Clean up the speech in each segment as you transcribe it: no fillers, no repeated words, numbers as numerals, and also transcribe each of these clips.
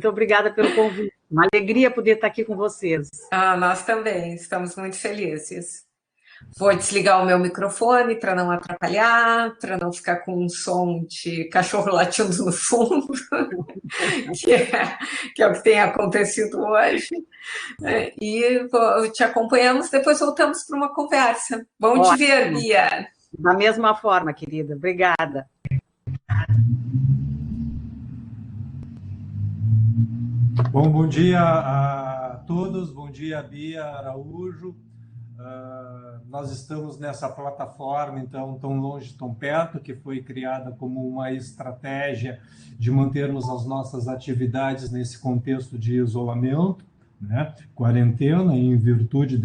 Muito obrigada pelo convite. Uma alegria poder estar aqui com vocês. Nós também estamos muito felizes. Vou desligar o meu microfone para não atrapalhar, para não ficar com um som de cachorro latindo no fundo, que é o que tem acontecido hoje. E te acompanhamos, depois voltamos para uma conversa. Bom te ver, Bia. Da mesma forma, querida. Obrigada. Bom dia a todos, bom dia, Bia Araújo. Nós estamos nessa plataforma, então, tão longe, tão perto, que foi criada como uma estratégia de mantermos as nossas atividades nesse contexto de isolamento, né? Quarentena, em virtude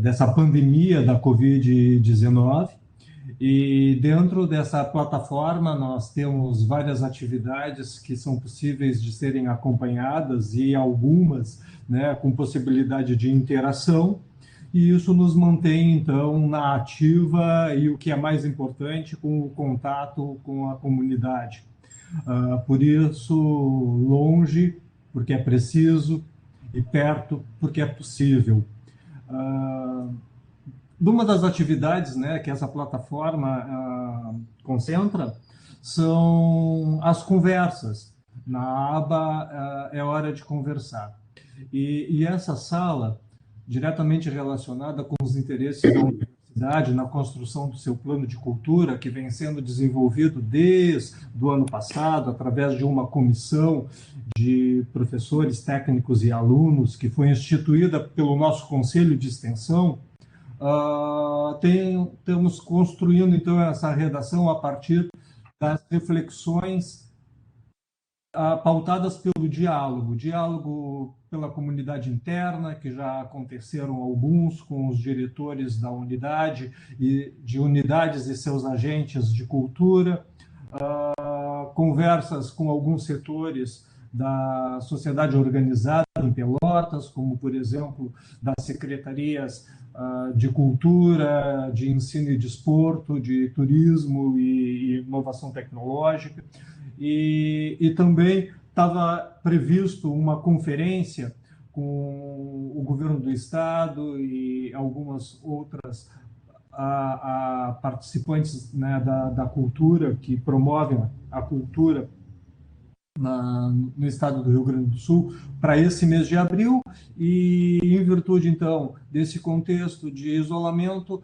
dessa pandemia da Covid-19. E dentro dessa plataforma nós temos várias atividades que são possíveis de serem acompanhadas e algumas, né, com possibilidade de interação, e isso nos mantém então na ativa e, o que é mais importante, com o contato com a comunidade. Por isso, longe porque é preciso e perto porque é possível. Uma das atividades, né, que essa plataforma concentra são as conversas. Na aba É Hora de Conversar. E essa sala, diretamente relacionada com os interesses da universidade na construção do seu plano de cultura, que vem sendo desenvolvido desde o ano passado, através de uma comissão de professores, técnicos e alunos, que foi instituída pelo nosso Conselho de Extensão. Estamos construindo, então, essa redação a partir das reflexões pautadas pelo diálogo pela comunidade interna, que já aconteceram alguns com os diretores da unidade e de unidades e seus agentes de cultura, conversas com alguns setores da sociedade organizada em Pelotas, como, por exemplo, das secretarias de cultura, de ensino e desporto, de turismo e inovação tecnológica. E também estava previsto uma conferência com o governo do estado e algumas outras participantes, né, da cultura, que promovem a cultura no estado do Rio Grande do Sul, para esse mês de abril. E, em virtude, então, desse contexto de isolamento,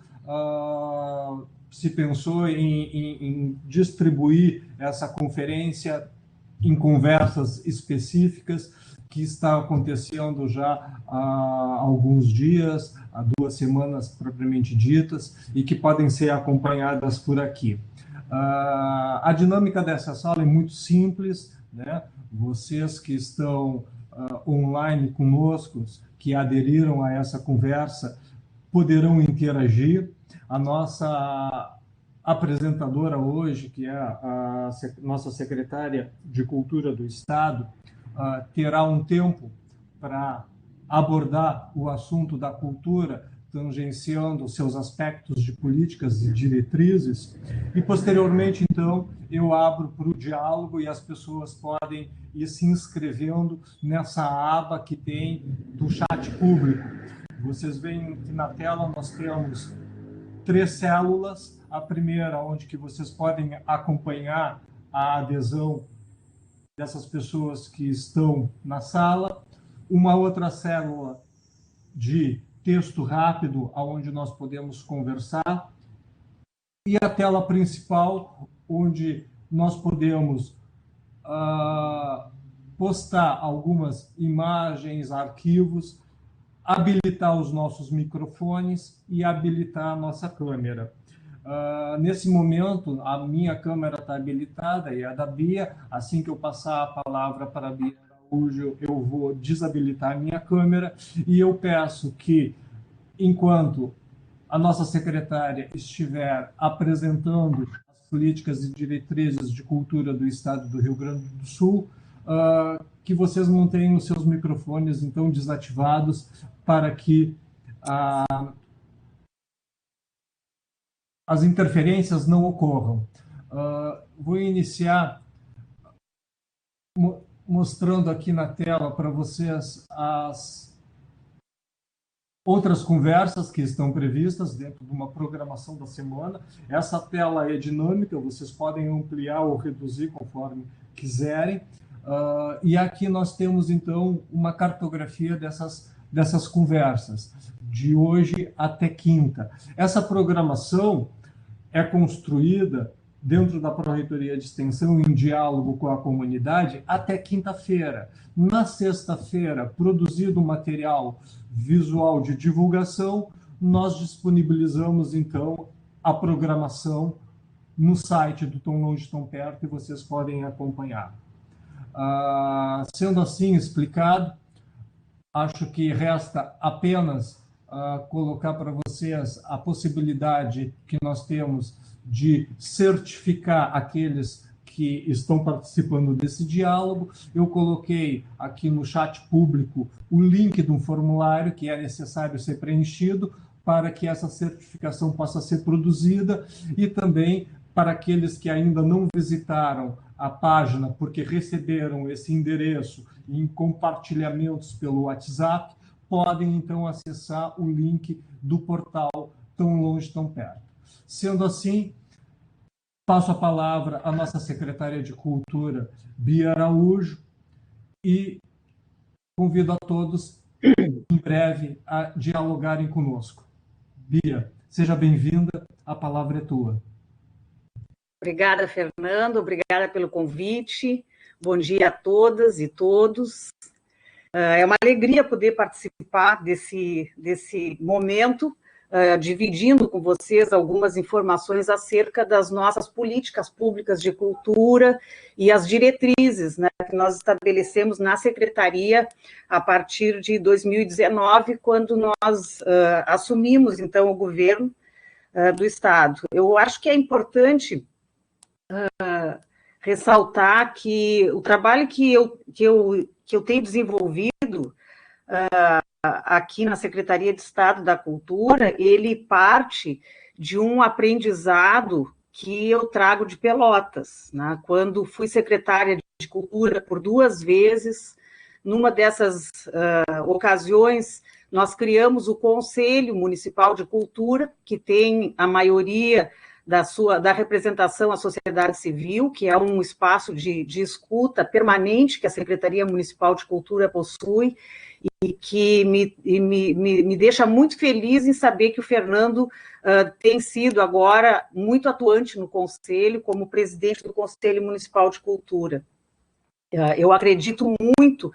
se pensou em distribuir essa conferência em conversas específicas, que está acontecendo já há alguns dias, há 2 semanas propriamente ditas, e que podem ser acompanhadas por aqui. A dinâmica dessa sala é muito simples, né? Vocês que estão online conosco, que aderiram a essa conversa, poderão interagir. A nossa apresentadora hoje, que é a nossa secretária de Cultura do Estado, terá um tempo para abordar o assunto da cultura, tangenciando seus aspectos de políticas e diretrizes, e posteriormente, então, eu abro para o diálogo e as pessoas podem ir se inscrevendo nessa aba que tem do chat público. Vocês veem que na tela nós temos 3 células. A primeira, onde que vocês podem acompanhar a adesão dessas pessoas que estão na sala. Uma outra célula de texto rápido, onde nós podemos conversar. E a tela principal, onde nós podemos postar algumas imagens, arquivos, habilitar os nossos microfones e habilitar a nossa câmera. Nesse momento, a minha câmera está habilitada e a da Bia. Assim que eu passar a palavra para a Bia Araújo, eu vou desabilitar a minha câmera, e eu peço que, enquanto a nossa secretária estiver apresentando as políticas e diretrizes de cultura do Estado do Rio Grande do Sul, que vocês mantenham os seus microfones, então, desativados, para que as interferências não ocorram. Vou iniciar mostrando aqui na tela para vocês as outras conversas que estão previstas dentro de uma programação da semana. Essa tela é dinâmica, vocês podem ampliar ou reduzir conforme quiserem. E aqui nós temos, então, uma cartografia dessas conversas, de hoje até quinta. Essa programação é construída dentro da Pró-Reitoria de Extensão, em diálogo com a comunidade, até quinta-feira. Na sexta-feira, produzido material visual de divulgação, nós disponibilizamos, então, a programação no site do Tão Longe, Tão Perto, e vocês podem acompanhar. Sendo assim explicado, acho que resta apenas colocar para vocês a possibilidade que nós temos de certificar aqueles que estão participando desse diálogo. Eu coloquei aqui no chat público o link de um formulário que é necessário ser preenchido para que essa certificação possa ser produzida, e também para aqueles que ainda não visitaram a página porque receberam esse endereço em compartilhamentos pelo WhatsApp, podem então acessar o link do portal Tão Longe, Tão Perto. Sendo assim, passo a palavra à nossa secretária de Cultura, Bia Araújo, e convido a todos, em breve, a dialogarem conosco. Bia, seja bem-vinda, a palavra é tua. Obrigada, Fernando, obrigada pelo convite. Bom dia a todas e todos. É uma alegria poder participar desse momento, dividindo com vocês algumas informações acerca das nossas políticas públicas de cultura e as diretrizes, né, que nós estabelecemos na Secretaria a partir de 2019, quando nós assumimos, então, o governo do Estado. Eu acho que é importante ressaltar que o trabalho que eu tenho desenvolvido aqui na Secretaria de Estado da Cultura, ele parte de um aprendizado que eu trago de Pelotas, né? Quando fui secretária de Cultura por 2 vezes, numa dessas ocasiões, nós criamos o Conselho Municipal de Cultura, que tem a maioria da representação à sociedade civil, que é um espaço de escuta permanente que a Secretaria Municipal de Cultura possui, e que me deixa muito feliz em saber que o Fernando tem sido agora muito atuante no Conselho, como presidente do Conselho Municipal de Cultura. Eu acredito muito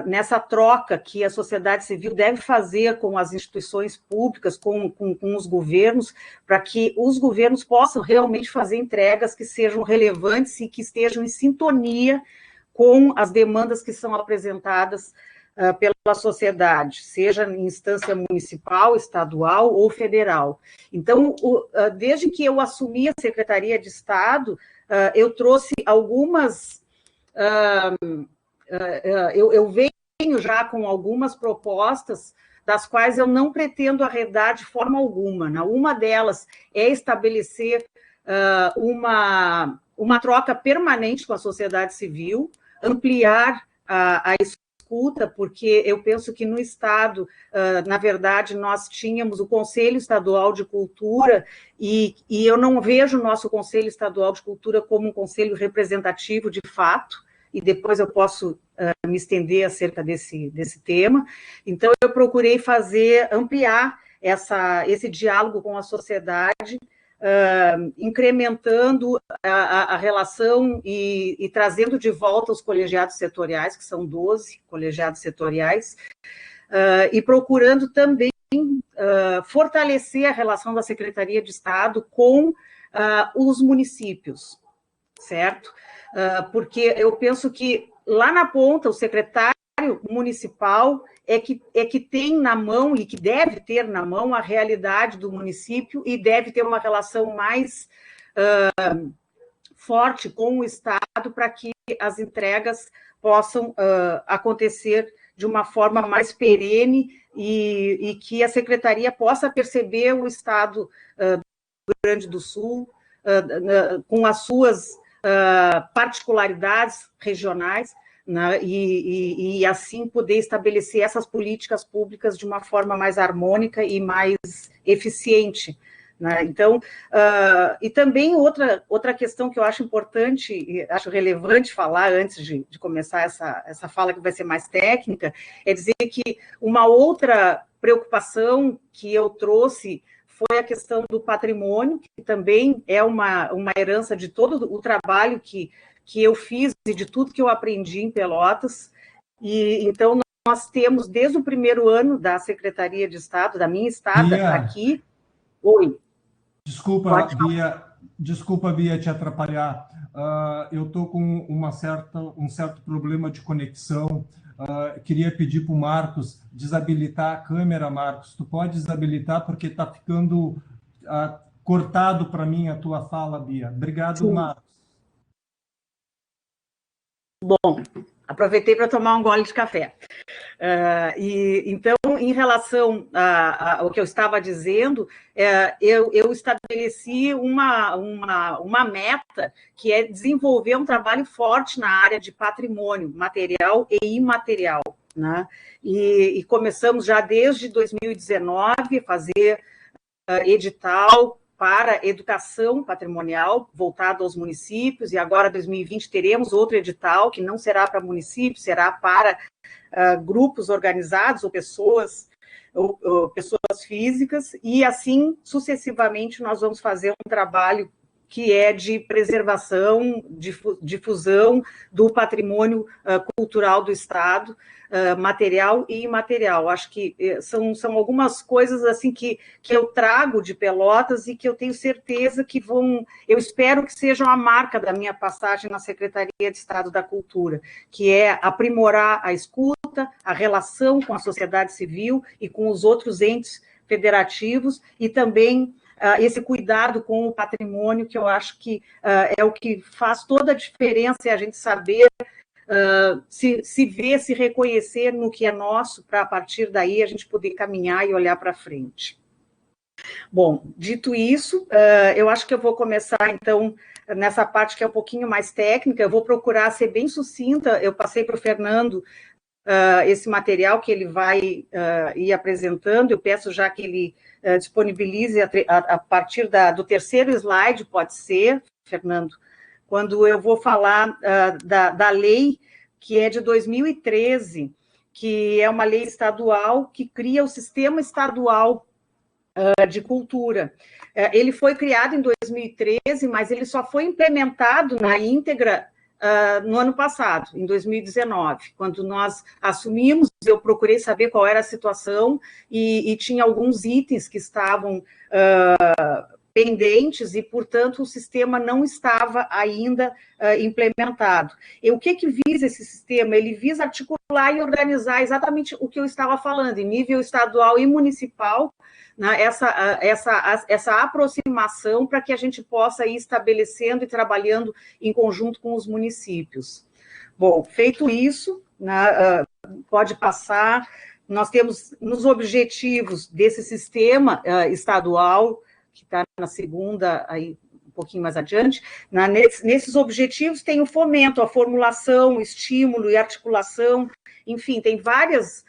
nessa troca que a sociedade civil deve fazer com as instituições públicas, com os governos, para que os governos possam realmente fazer entregas que sejam relevantes e que estejam em sintonia com as demandas que são apresentadas pela sociedade, seja em instância municipal, estadual ou federal. Então, desde que eu assumi a Secretaria de Estado, eu trouxe algumas... Eu venho já com algumas propostas, das quais eu não pretendo arredar de forma alguma. Uma delas é estabelecer uma troca permanente com a sociedade civil, ampliar a escuta, porque eu penso que no Estado, na verdade, nós tínhamos o Conselho Estadual de Cultura, e eu não vejo o nosso Conselho Estadual de Cultura como um conselho representativo de fato, e depois eu posso me estender acerca desse tema. Então, eu procurei ampliar esse diálogo com a sociedade, incrementando a relação e trazendo de volta os colegiados setoriais, que são 12 colegiados setoriais, e procurando também fortalecer a relação da Secretaria de Estado com os municípios, certo? Porque eu penso que lá na ponta o secretário municipal é que tem na mão e que deve ter na mão a realidade do município e deve ter uma relação mais forte com o Estado para que as entregas possam acontecer de uma forma mais perene e que a Secretaria possa perceber o Estado do Rio Grande do Sul com as suas particularidades regionais, né, e assim poder estabelecer essas políticas públicas de uma forma mais harmônica e mais eficiente. Né? Então, e também outra questão que eu acho importante, e acho relevante falar antes de começar essa fala que vai ser mais técnica, é dizer que uma outra preocupação que eu trouxe foi a questão do patrimônio, que também é uma herança de todo o trabalho que eu fiz e de tudo que eu aprendi em Pelotas. E então nós temos, desde o primeiro ano da Secretaria de Estado, da minha estada aqui... Oi. Desculpa, Bia, te atrapalhar. Eu estou com um certo problema de conexão. Queria pedir para o Marcos desabilitar a câmera, Marcos. Tu pode desabilitar porque está ficando cortado para mim a tua fala, Bia. Obrigado, sim. Marcos. Bom, aproveitei para tomar um gole de café. Então, em relação ao que eu estava dizendo, eu estabeleci uma meta que é desenvolver um trabalho forte na área de patrimônio material e imaterial. Né? E começamos já desde 2019 a fazer edital para educação patrimonial voltado aos municípios, e agora, em 2020, teremos outro edital que não será para municípios, será para grupos organizados ou pessoas físicas, e assim, sucessivamente, nós vamos fazer um trabalho que é de preservação, difusão do patrimônio cultural do Estado, material e imaterial. Acho que são algumas coisas assim que eu trago de Pelotas e que eu tenho certeza que eu espero que sejam a marca da minha passagem na Secretaria de Estado da Cultura, que é aprimorar a escuta, a relação com a sociedade civil e com os outros entes federativos, e também esse cuidado com o patrimônio, que eu acho que é o que faz toda a diferença, é a gente saber se ver, se reconhecer no que é nosso, para a partir daí a gente poder caminhar e olhar para frente. Bom, dito isso, eu acho que eu vou começar, então, nessa parte que é um pouquinho mais técnica. Eu vou procurar ser bem sucinta. Eu passei para o Fernando esse material que ele vai ir apresentando. Eu peço já que ele disponibilize a partir do terceiro slide, pode ser, Fernando, quando eu vou falar da lei que é de 2013, que é uma lei estadual que cria o Sistema Estadual de Cultura. Ele foi criado em 2013, mas ele só foi implementado na íntegra no ano passado, em 2019, quando nós assumimos. Eu procurei saber qual era a situação e tinha alguns itens que estavam pendentes e, portanto, o sistema não estava ainda implementado. E o que visa esse sistema? Ele visa articular e organizar exatamente o que eu estava falando, em nível estadual e municipal, né, essa aproximação para que a gente possa ir estabelecendo e trabalhando em conjunto com os municípios. Bom, feito isso, né, pode passar. Nós temos nos objetivos desse sistema estadual, que está na segunda, aí um pouquinho mais adiante, nesses objetivos tem o fomento, a formulação, o estímulo e articulação, enfim, tem vários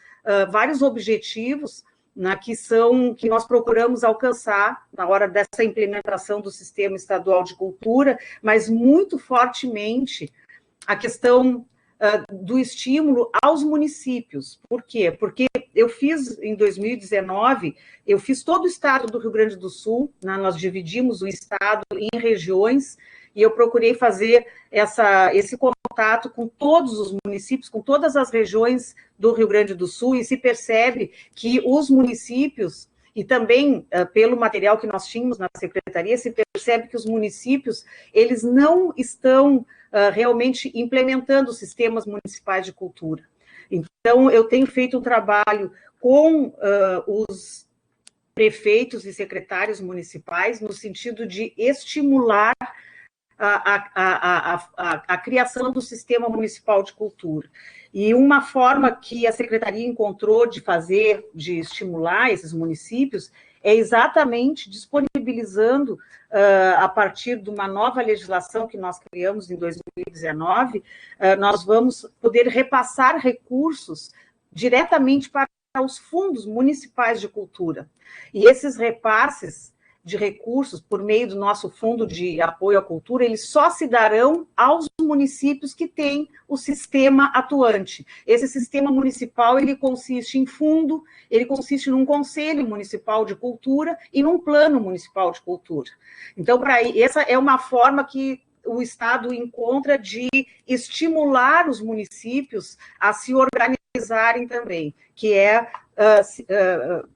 objetivos, né, que nós procuramos alcançar na hora dessa implementação do Sistema Estadual de Cultura, mas muito fortemente a questão do estímulo aos municípios. Por quê? Porque eu fiz, em 2019, eu fiz todo o estado do Rio Grande do Sul, né, nós dividimos o estado em regiões, e eu procurei fazer esse contato com todos os municípios, com todas as regiões do Rio Grande do Sul, e se percebe que os municípios, e também pelo material que nós tínhamos na Secretaria, se percebe que os municípios, eles não estão realmente implementando os sistemas municipais de cultura. Então, eu tenho feito um trabalho com os prefeitos e secretários municipais, no sentido de estimular a criação do Sistema Municipal de Cultura. E uma forma que a Secretaria encontrou de estimular esses municípios, é exatamente disponibilizando, a partir de uma nova legislação que nós criamos em 2019, nós vamos poder repassar recursos diretamente para os fundos municipais de cultura. E esses repasses de recursos por meio do nosso fundo de apoio à cultura, eles só se darão aos municípios que têm o sistema atuante. Esse sistema municipal, ele consiste em fundo, ele consiste num conselho municipal de cultura e num plano municipal de cultura. Então, essa é uma forma que o Estado encontra de estimular os municípios a se organizarem também, que é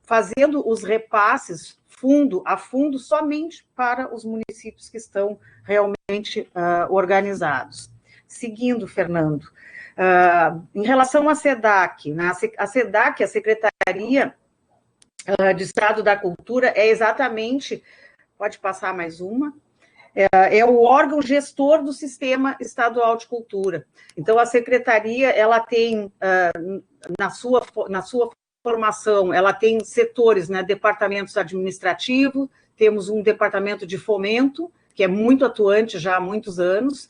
fazendo os repasses fundo a fundo somente para os municípios que estão realmente organizados. Seguindo, Fernando, em relação à SEDAC, né, a SEDAC, a Secretaria de Estado da Cultura, é exatamente, pode passar mais uma, é o órgão gestor do Sistema Estadual de Cultura. Então, a Secretaria, ela tem, na sua formação, ela tem setores, né, departamentos administrativos, temos um departamento de fomento, que é muito atuante já há muitos anos,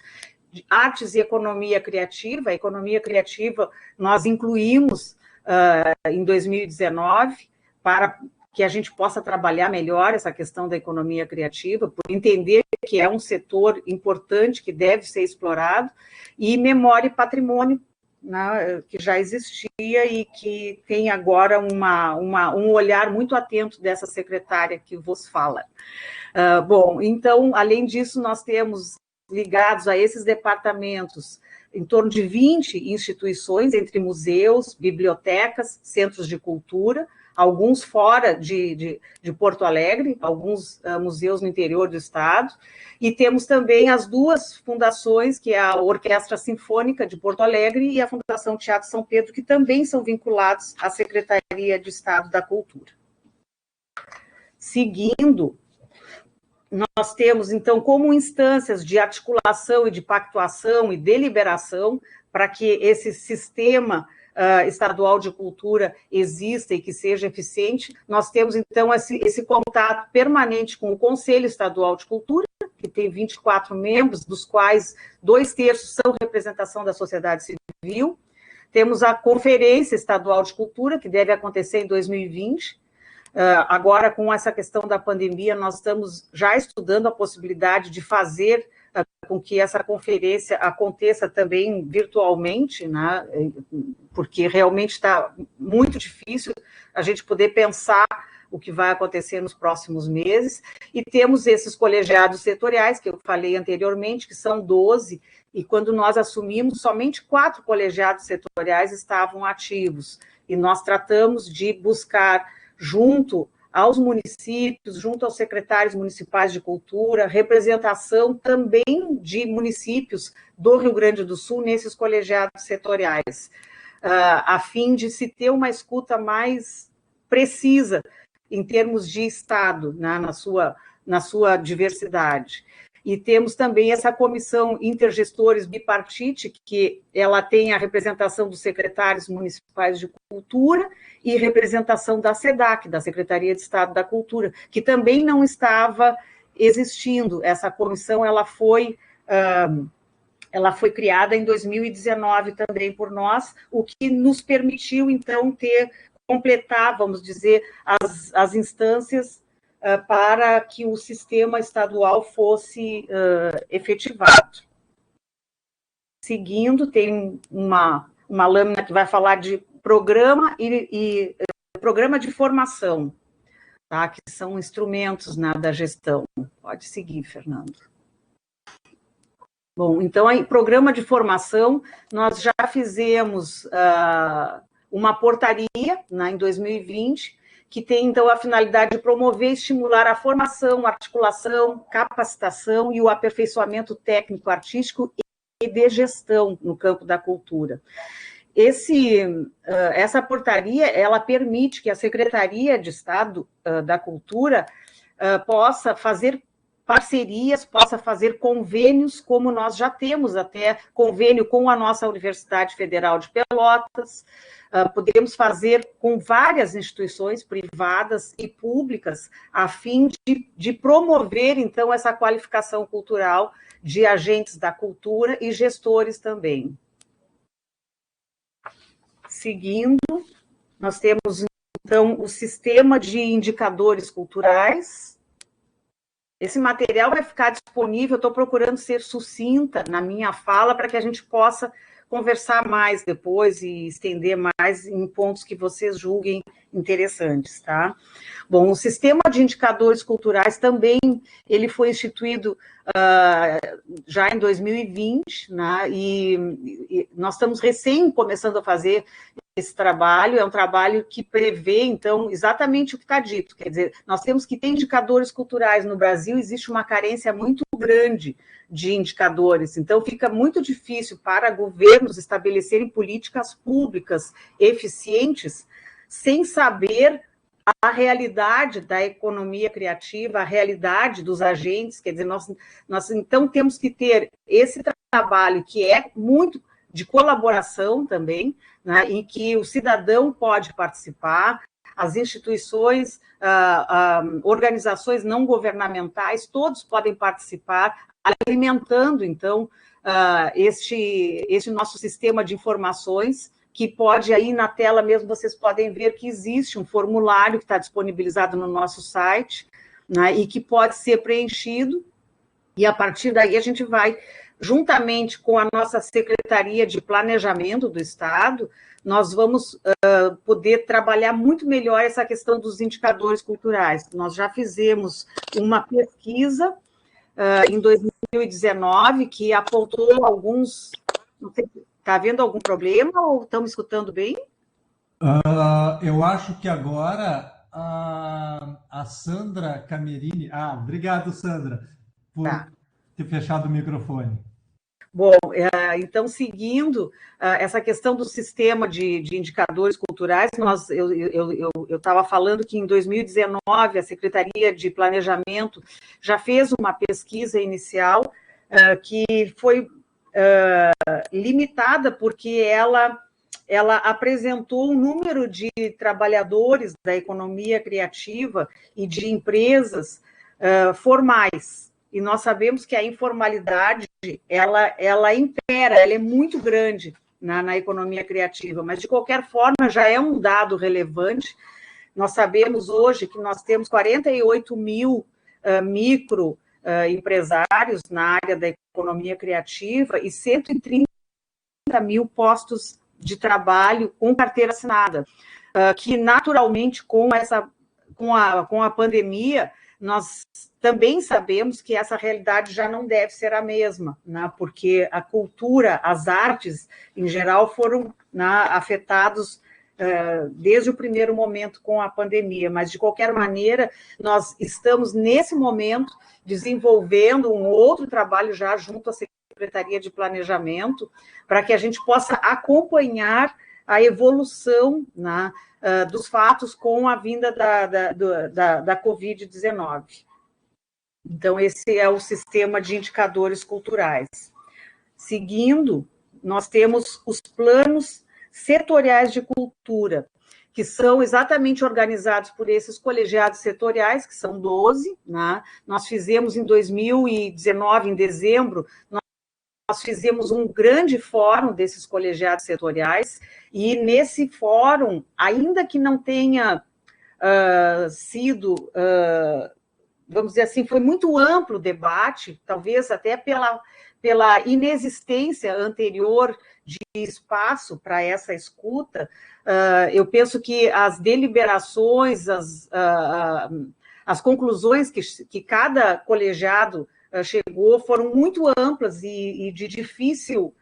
de artes e economia criativa. A economia criativa nós incluímos em 2019 para que a gente possa trabalhar melhor essa questão da economia criativa, por entender que é um setor importante que deve ser explorado, e memória e patrimônio, né, que já existia e que tem agora um olhar muito atento dessa secretária que vos fala. Bom, então, além disso, nós temos ligados a esses departamentos em torno de 20 instituições, entre museus, bibliotecas, centros de cultura, alguns fora de Porto Alegre, alguns museus no interior do estado, e temos também as duas fundações, que é a Orquestra Sinfônica de Porto Alegre e a Fundação Teatro São Pedro, que também são vinculados à Secretaria de Estado da Cultura. Seguindo, nós temos, então, como instâncias de articulação e de pactuação e deliberação para que esse sistema estadual de cultura exista e que seja eficiente, nós temos, então, esse contato permanente com o Conselho Estadual de Cultura, que tem 24 membros, dos quais 2/3 são representação da sociedade civil. Temos a Conferência Estadual de Cultura, que deve acontecer em 2020. Agora, com essa questão da pandemia, nós estamos já estudando a possibilidade de fazer com que essa conferência aconteça também virtualmente, né? Porque realmente está muito difícil a gente poder pensar o que vai acontecer nos próximos meses, e temos esses colegiados setoriais, que eu falei anteriormente, que são 12, e quando nós assumimos, somente 4 colegiados setoriais estavam ativos, e nós tratamos de buscar, junto aos municípios, junto aos secretários municipais de cultura, representação também de municípios do Rio Grande do Sul nesses colegiados setoriais, a fim de se ter uma escuta mais precisa em termos de Estado, né, na sua diversidade. E temos também essa comissão intergestores bipartite, que ela tem a representação dos secretários municipais de cultura e representação da SEDAC, da Secretaria de Estado da Cultura, que também não estava existindo. Essa comissão, ela foi criada em 2019 também por nós, o que nos permitiu, então, completar, vamos dizer, as instâncias para que o sistema estadual fosse efetivado. Seguindo, tem uma lâmina que vai falar de programa e programa de formação, tá? Que são instrumentos, né, da gestão. Pode seguir, Fernando. Bom, então, aí, programa de formação, nós já fizemos uma portaria, né, em 2020, que tem, então, a finalidade de promover e estimular a formação, articulação, capacitação e o aperfeiçoamento técnico-artístico e de gestão no campo da cultura. Essa portaria, ela permite que a Secretaria de Estado da Cultura possa fazer parcerias, possa fazer convênios, como nós já temos até convênio com a nossa Universidade Federal de Pelotas, podemos fazer com várias instituições privadas e públicas, a fim de promover, então, essa qualificação cultural de agentes da cultura e gestores também. Seguindo, nós temos, então, o sistema de indicadores culturais. Esse material vai ficar disponível, eu estou procurando ser sucinta na minha fala, para que a gente possa conversar mais depois e estender mais em pontos que vocês julguem interessantes, tá? Bom, o sistema de indicadores culturais também, ele foi instituído já em 2020, né? E nós estamos recém começando a fazer esse trabalho, é um trabalho que prevê, então, exatamente o que está dito, quer dizer, nós temos que ter indicadores culturais no Brasil, existe uma carência muito grande de indicadores, então fica muito difícil para governos estabelecerem políticas públicas eficientes sem saber a realidade da economia criativa, a realidade dos agentes, quer dizer, nós então temos que ter esse trabalho que é muito de colaboração também, né, em que o cidadão pode participar, as instituições, organizações não governamentais, todos podem participar, alimentando, então, este nosso sistema de informações, que pode, aí na tela mesmo, vocês podem ver que existe um formulário que está disponibilizado no nosso site, né, e que pode ser preenchido, e a partir daí a gente vai, juntamente com a nossa Secretaria de Planejamento do Estado, nós vamos poder trabalhar muito melhor essa questão dos indicadores culturais. Nós já fizemos uma pesquisa em 2019 que apontou alguns... Não sei, está havendo algum problema ou estão me escutando bem? Eu acho que agora a Sandra Camerini... obrigado, Sandra, por ter fechado o microfone. Bom, então, seguindo essa questão do sistema de indicadores culturais, eu estava falando que em 2019 a Secretaria de Planejamento já fez uma pesquisa inicial que foi limitada porque ela apresentou um número de trabalhadores da economia criativa e de empresas formais. E nós sabemos que a informalidade, ela impera, ela é muito grande na economia criativa, mas, de qualquer forma, já é um dado relevante. Nós sabemos hoje que nós temos 48 mil microempresários na área da economia criativa e 130 mil postos de trabalho com carteira assinada, que, naturalmente, com a pandemia, nós também sabemos que essa realidade já não deve ser a mesma, né? Porque a cultura, as artes, em geral, foram, né, afetados desde o primeiro momento com a pandemia, mas, de qualquer maneira, nós estamos, nesse momento, desenvolvendo um outro trabalho já junto à Secretaria de Planejamento, para que a gente possa acompanhar a evolução, né, dos fatos com a vinda da Covid-19. Então, esse é o sistema de indicadores culturais. Seguindo, nós temos os planos setoriais de cultura, que são exatamente organizados por esses colegiados setoriais, que são 12, né? Nós fizemos em 2019, em dezembro, nós fizemos um grande fórum desses colegiados setoriais, e nesse fórum, ainda que não tenha sido, vamos dizer assim, foi muito amplo o debate, talvez até pela inexistência anterior de espaço para essa escuta, eu penso que as deliberações, as conclusões que cada colegiado chegou foram muito amplas e de difícil,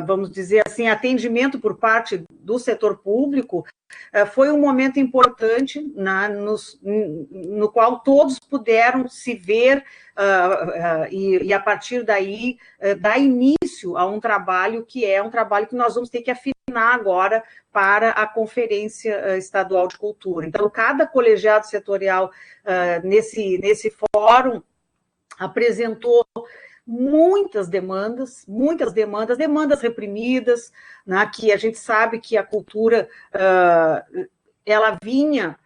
vamos dizer assim, atendimento por parte do setor público. Foi um momento importante, no qual todos puderam se ver e a partir daí dar início a um trabalho que é um trabalho que nós vamos ter que afinar destinar agora para a Conferência Estadual de Cultura. Então, cada colegiado setorial nesse fórum apresentou muitas demandas reprimidas, né, que a gente sabe que a cultura ela vinha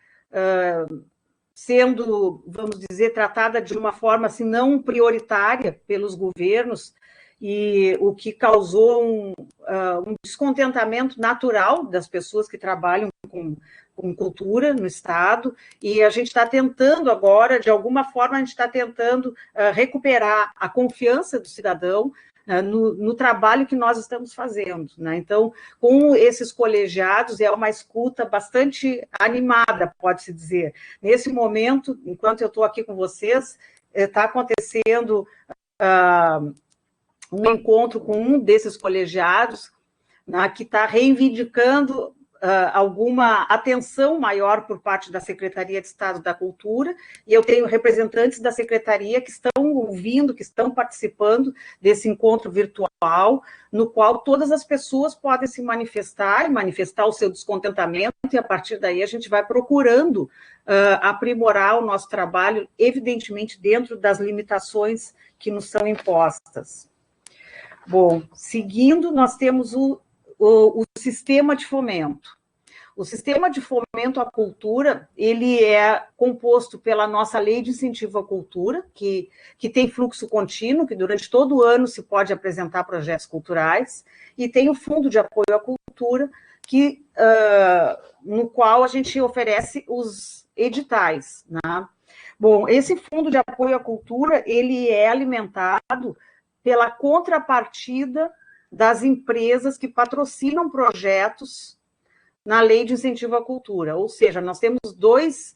sendo, vamos dizer, tratada de uma forma assim, não prioritária pelos governos, e o que causou um descontentamento natural das pessoas que trabalham com cultura no Estado, e a gente está tentando agora, de alguma forma, a gente está tentando recuperar a confiança do cidadão no trabalho que nós estamos fazendo, né? Então, com esses colegiados, é uma escuta bastante animada, pode-se dizer. Nesse momento, enquanto eu estou aqui com vocês, está acontecendo um encontro com um desses colegiados, né, que está reivindicando alguma atenção maior por parte da Secretaria de Estado da Cultura, e eu tenho representantes da Secretaria que estão ouvindo, que estão participando desse encontro virtual, no qual todas as pessoas podem se manifestar e manifestar o seu descontentamento, e a partir daí a gente vai procurando aprimorar o nosso trabalho, evidentemente dentro das limitações que nos são impostas. Bom, seguindo, nós temos o sistema de fomento. O sistema de fomento à cultura, ele é composto pela nossa Lei de Incentivo à Cultura, que tem fluxo contínuo, que durante todo o ano se pode apresentar projetos culturais, e tem o Fundo de Apoio à Cultura, no qual a gente oferece os editais, né? Bom, esse Fundo de Apoio à Cultura, ele é alimentado pela contrapartida das empresas que patrocinam projetos na Lei de Incentivo à Cultura. Ou seja, nós temos dois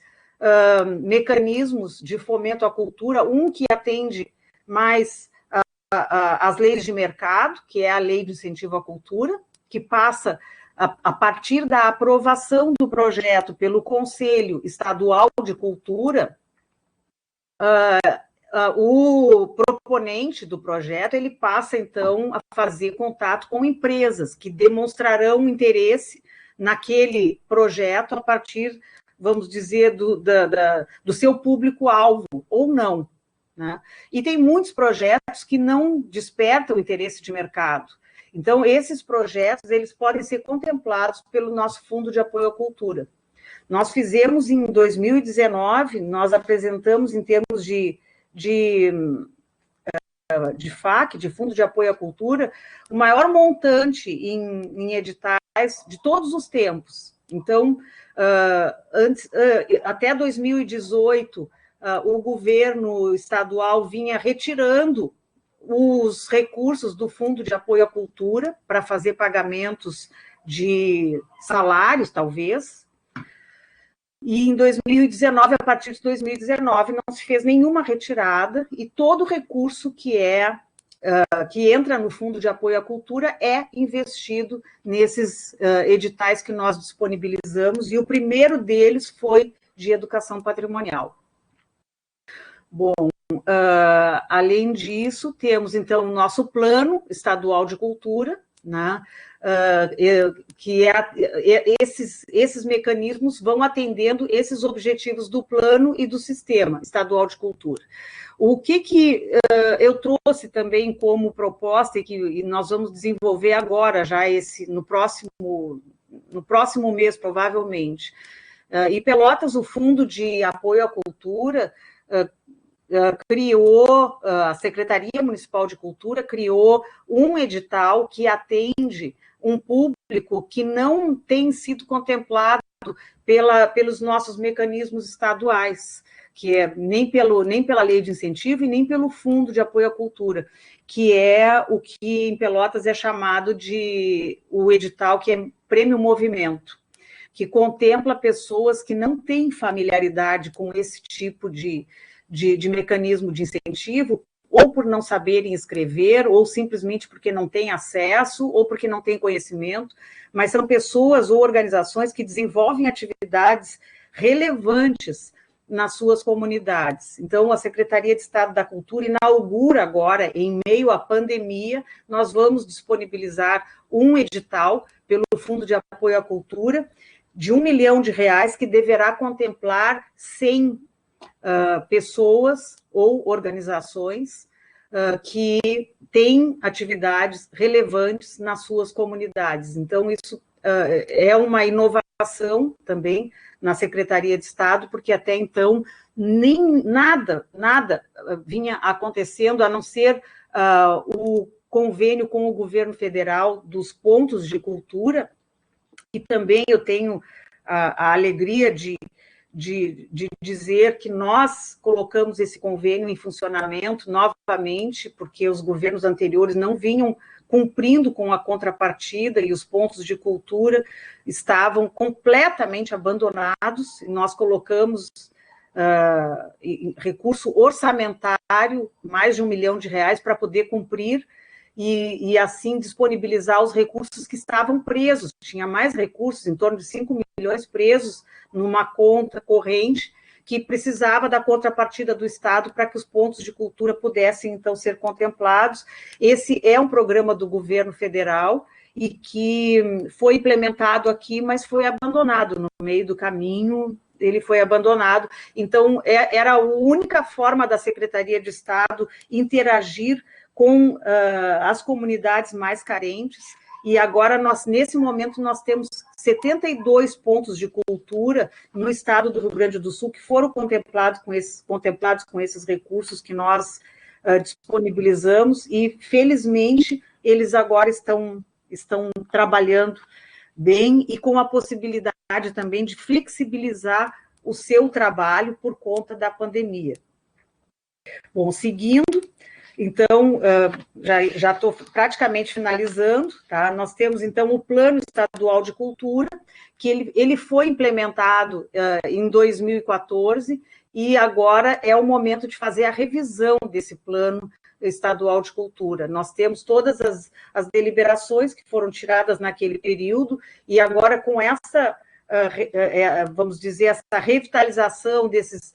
mecanismos de fomento à cultura, um que atende mais as leis de mercado, que é a Lei de Incentivo à Cultura, que passa, a partir da aprovação do projeto pelo Conselho Estadual de Cultura, o proponente do projeto, ele passa, então, a fazer contato com empresas que demonstrarão interesse naquele projeto a partir, vamos dizer, do seu público-alvo, ou não, né? E tem muitos projetos que não despertam interesse de mercado. Então, esses projetos, eles podem ser contemplados pelo nosso Fundo de Apoio à Cultura. Nós fizemos, em 2019, nós apresentamos, em termos de FAC, de Fundo de Apoio à Cultura, o maior montante em editais de todos os tempos. Então, até 2018, o governo estadual vinha retirando os recursos do Fundo de Apoio à Cultura para fazer pagamentos de salários, talvez. E em 2019, a partir de 2019, não se fez nenhuma retirada, e todo o recurso que entra no Fundo de Apoio à Cultura é investido nesses editais que nós disponibilizamos, e o primeiro deles foi de educação patrimonial. Bom, além disso, temos, então, o nosso Plano Estadual de Cultura, né? Que esses mecanismos vão atendendo esses objetivos do plano e do Sistema Estadual de Cultura. O que eu trouxe também como proposta, e nós vamos desenvolver agora, já no próximo mês, provavelmente. Em Pelotas, o Fundo de Apoio à Cultura criou, a Secretaria Municipal de Cultura criou um edital que atende um público que não tem sido contemplado pelos nossos mecanismos estaduais, que é nem pela Lei de Incentivo e nem pelo Fundo de Apoio à Cultura, que é o que em Pelotas é chamado de o edital que é Prêmio Movimento, que contempla pessoas que não têm familiaridade com esse tipo de mecanismo de incentivo, ou por não saberem escrever, ou simplesmente porque não têm acesso, ou porque não têm conhecimento, mas são pessoas ou organizações que desenvolvem atividades relevantes nas suas comunidades. Então, a Secretaria de Estado da Cultura inaugura agora, em meio à pandemia, nós vamos disponibilizar um edital pelo Fundo de Apoio à Cultura, de R$1 milhão, que deverá contemplar 100 pessoas ou organizações que têm atividades relevantes nas suas comunidades. Então, isso é uma inovação também na Secretaria de Estado, porque até então nem nada vinha acontecendo, a não ser o convênio com o governo federal dos pontos de cultura, e também eu tenho a alegria de dizer que nós colocamos esse convênio em funcionamento novamente, porque os governos anteriores não vinham cumprindo com a contrapartida e os pontos de cultura estavam completamente abandonados, e nós colocamos recurso orçamentário, mais de R$1 milhão, para poder cumprir e assim disponibilizar os recursos que estavam presos. Tinha mais recursos, em torno de 5 milhões presos numa conta corrente, que precisava da contrapartida do Estado para que os pontos de cultura pudessem, então, ser contemplados. Esse é um programa do governo federal e que foi implementado aqui, mas foi abandonado no meio do caminho, ele foi abandonado. Então, era a única forma da Secretaria de Estado interagir com as comunidades mais carentes, e agora, nesse momento, nós temos 72 pontos de cultura no estado do Rio Grande do Sul que foram contemplados com esses recursos que nós disponibilizamos, e, felizmente, eles agora estão trabalhando bem e com a possibilidade também de flexibilizar o seu trabalho por conta da pandemia. Bom, seguindo, então, já estou praticamente finalizando, tá? Nós temos, então, o Plano Estadual de Cultura, que ele foi implementado em 2014, e agora é o momento de fazer a revisão desse Plano Estadual de Cultura. Nós temos todas as deliberações que foram tiradas naquele período, e agora com essa, vamos dizer, essa revitalização desses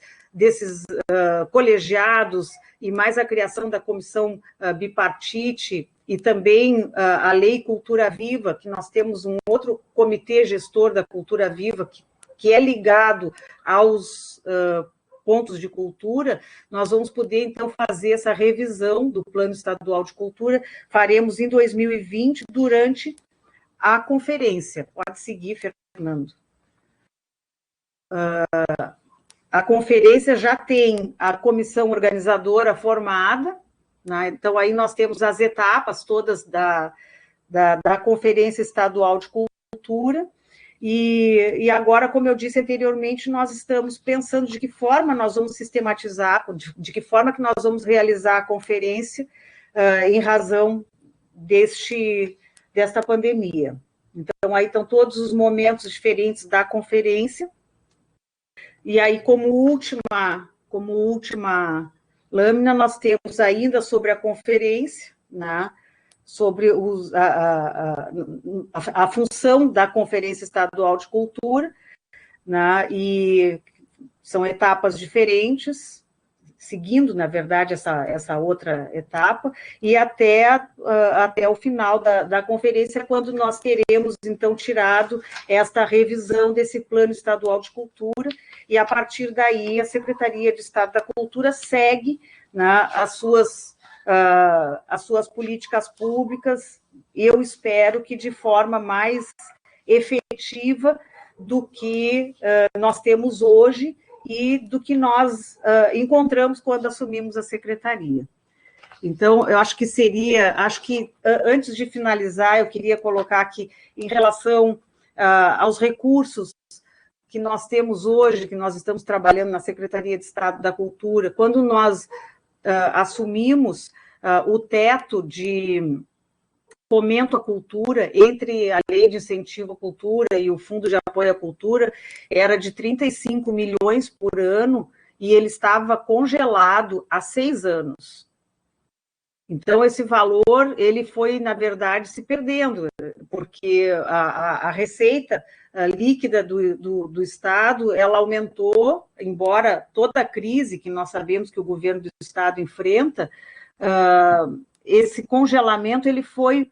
colegiados, e mais a criação da comissão bipartite, e também a Lei Cultura Viva, que nós temos um outro comitê gestor da Cultura Viva, que é ligado aos pontos de cultura. Nós vamos poder, então, fazer essa revisão do Plano Estadual de Cultura, faremos em 2020, durante a conferência. Pode seguir, Fernando. A conferência já tem a comissão organizadora formada, né? Então, aí nós temos as etapas todas da Conferência Estadual de Cultura, e agora, como eu disse anteriormente, nós estamos pensando de que forma nós vamos sistematizar, de que forma que nós vamos realizar a conferência em razão desta pandemia. Então, aí estão todos os momentos diferentes da conferência. E aí, como última lâmina, nós temos ainda sobre a conferência, né, sobre a função da Conferência Estadual de Cultura, né, e são etapas diferentes, seguindo, na verdade, essa outra etapa, e até o final da conferência, quando nós teremos, então, tirado esta revisão desse Plano Estadual de Cultura, e, a partir daí, a Secretaria de Estado da Cultura segue, né, as suas políticas públicas, eu espero que de forma mais efetiva do que nós temos hoje, e do que nós encontramos quando assumimos a secretaria. Então, eu acho que antes de finalizar, eu queria colocar aqui, em relação aos recursos que nós temos hoje, que nós estamos trabalhando na Secretaria de Estado da Cultura, quando nós assumimos o teto de fomento à cultura, entre a Lei de Incentivo à Cultura e o Fundo de Apoio à Cultura, era de 35 milhões por ano, e ele estava congelado há 6 anos. Então, esse valor, ele foi, na verdade, se perdendo, porque a Receita líquida do Estado, ela aumentou, embora toda a crise que nós sabemos que o governo do Estado enfrenta, esse congelamento ele foi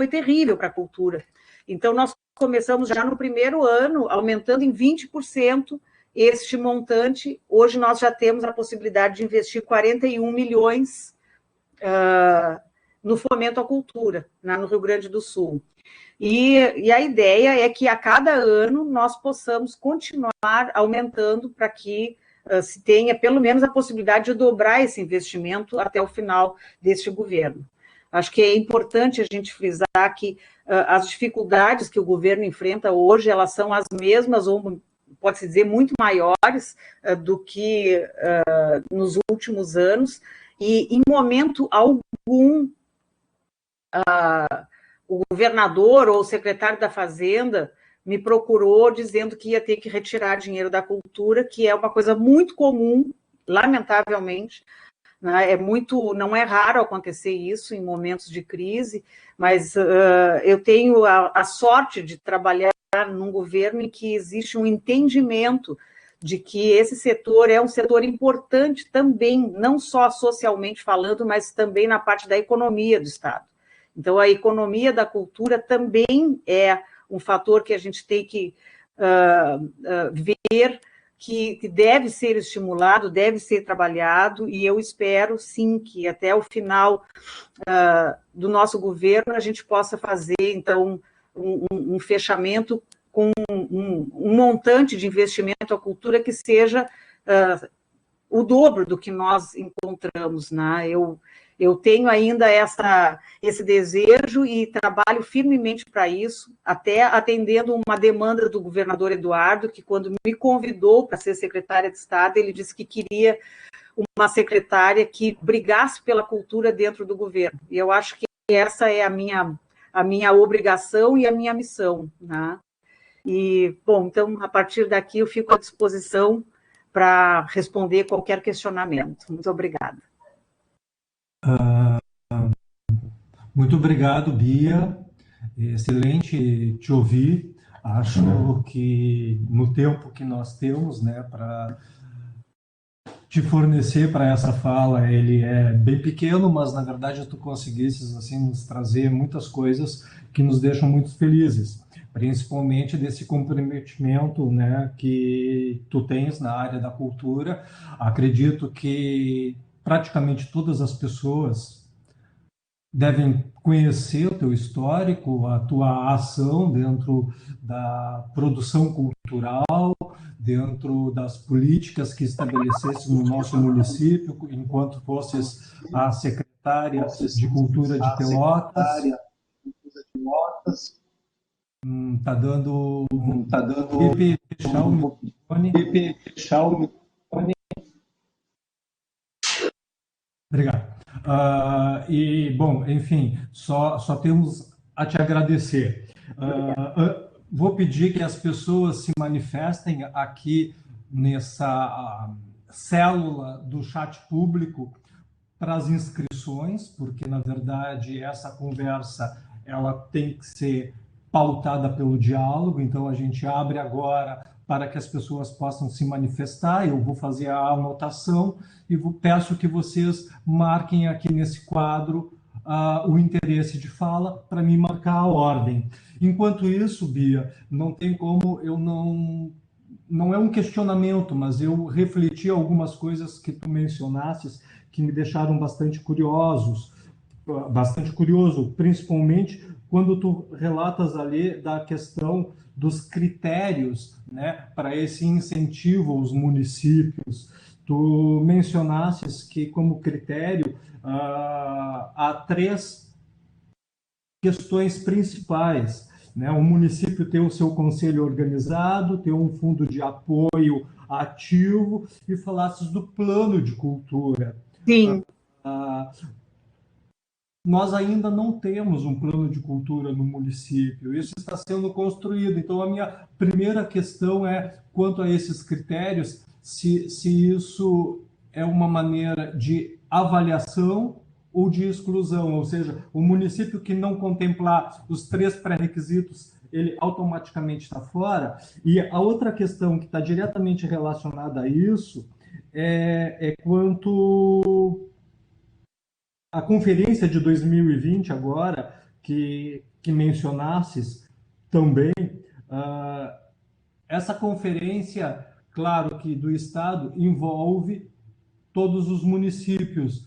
terrível para a cultura. Então, nós começamos já no primeiro ano, aumentando em 20% este montante. Hoje nós já temos a possibilidade de investir 41 milhões no fomento à cultura, no Rio Grande do Sul. E a ideia é que a cada ano nós possamos continuar aumentando para que se tenha pelo menos a possibilidade de dobrar esse investimento até o final deste governo. Acho que é importante a gente frisar que as dificuldades que o governo enfrenta hoje, elas são as mesmas, ou pode-se dizer, muito maiores do que nos últimos anos, e em momento algum o governador ou o secretário da Fazenda me procurou dizendo que ia ter que retirar dinheiro da cultura, que é uma coisa muito comum, lamentavelmente, né? Não é raro acontecer isso em momentos de crise, mas eu tenho a sorte de trabalhar num governo em que existe um entendimento de que esse setor é um setor importante também, não só socialmente falando, mas também na parte da economia do Estado. Então, a economia da cultura também é um fator que a gente tem que ver que deve ser estimulado, deve ser trabalhado, e eu espero, sim, que até o final do nosso governo a gente possa fazer, então, um fechamento com um montante de investimento à cultura que seja o dobro do que nós encontramos, né? Eu tenho ainda esse desejo e trabalho firmemente para isso, até atendendo uma demanda do governador Eduardo, que quando me convidou para ser secretária de Estado, ele disse que queria uma secretária que brigasse pela cultura dentro do governo. E eu acho que essa é a minha obrigação e a minha missão, né? E, bom, então, a partir daqui eu fico à disposição para responder qualquer questionamento. Muito obrigada. Muito obrigado, Bia. Excelente te ouvir. Acho que no tempo que nós temos, né, para te fornecer para essa fala, ele é bem pequeno, mas na verdade tu conseguisses assim nos trazer muitas coisas que nos deixam muito felizes, principalmente desse comprometimento, né, que tu tens na área da cultura. Acredito que praticamente todas as pessoas devem conhecer o teu histórico, a tua ação dentro da produção cultural, dentro das políticas que estabelecesse no nosso município, enquanto fosses a secretária de Cultura de Pelotas. Tá dando fechar o microfone. Obrigado. E, bom, enfim, só temos a te agradecer. Vou pedir que as pessoas se manifestem aqui nessa célula do chat público para as inscrições, porque, na verdade, essa conversa ela tem que ser pautada pelo diálogo, então a gente abre agora para que as pessoas possam se manifestar. Eu vou fazer a anotação e peço que vocês marquem aqui nesse quadro o interesse de fala para me marcar a ordem. Enquanto isso, Bia, não tem como eu não é um questionamento, mas eu refleti algumas coisas que tu mencionasses que me deixaram bastante curioso, principalmente quando tu relatas ali da questão dos critérios, né, para esse incentivo aos municípios. Tu mencionasses que, como critério, há 3 questões principais, né? O município ter o seu conselho organizado, ter um fundo de apoio ativo, e falasses do plano de cultura. Sim. Nós ainda não temos um plano de cultura no município, isso está sendo construído. Então, a minha primeira questão é, quanto a esses critérios, se isso é uma maneira de avaliação ou de exclusão, ou seja, o município que não contemplar os 3 pré-requisitos, ele automaticamente está fora. E a outra questão que está diretamente relacionada a isso é quanto à conferência de 2020 agora, que mencionasses também, essa conferência, claro que do Estado, envolve todos os municípios.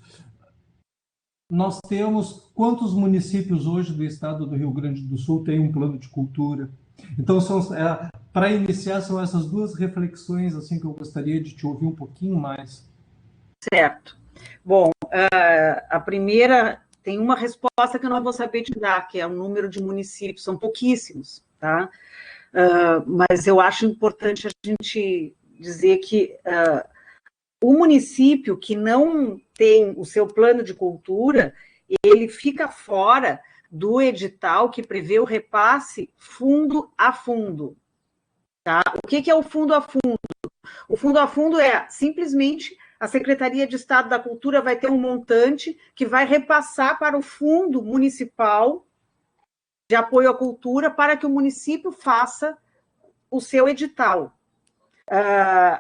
Nós temos quantos municípios hoje do Estado do Rio Grande do Sul têm um plano de cultura? Então, para iniciar, são essas duas reflexões assim que eu gostaria de te ouvir um pouquinho mais. Certo. Bom, a primeira tem uma resposta que eu não vou saber te dar, que é o número de municípios, são pouquíssimos, tá? Mas eu acho importante a gente dizer que o município que não tem o seu plano de cultura, ele fica fora do edital que prevê o repasse fundo a fundo. Tá? O que é o fundo a fundo? O fundo a fundo é simplesmente a Secretaria de Estado da Cultura vai ter um montante que vai repassar para o Fundo Municipal de Apoio à Cultura para que o município faça o seu edital.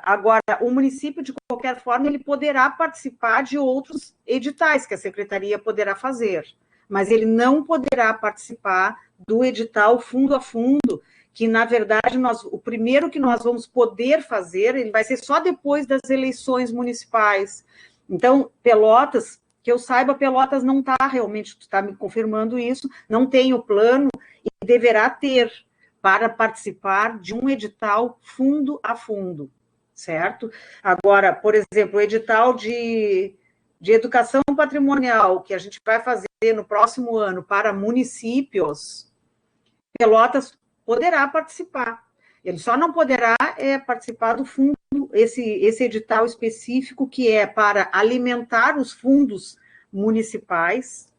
Agora, o município, de qualquer forma, ele poderá participar de outros editais que a Secretaria poderá fazer, mas ele não poderá participar do edital fundo a fundo, que, na verdade, o primeiro que nós vamos poder fazer, ele vai ser só depois das eleições municipais. Então, Pelotas, que eu saiba, Pelotas não está realmente, tu está me confirmando isso, não tem o plano e deverá ter, para participar de um edital fundo a fundo, certo? Agora, por exemplo, o edital de educação patrimonial, que a gente vai fazer no próximo ano para municípios, Pelotas poderá participar. Ele só não poderá participar do fundo, esse edital específico, que é para alimentar os fundos municipais,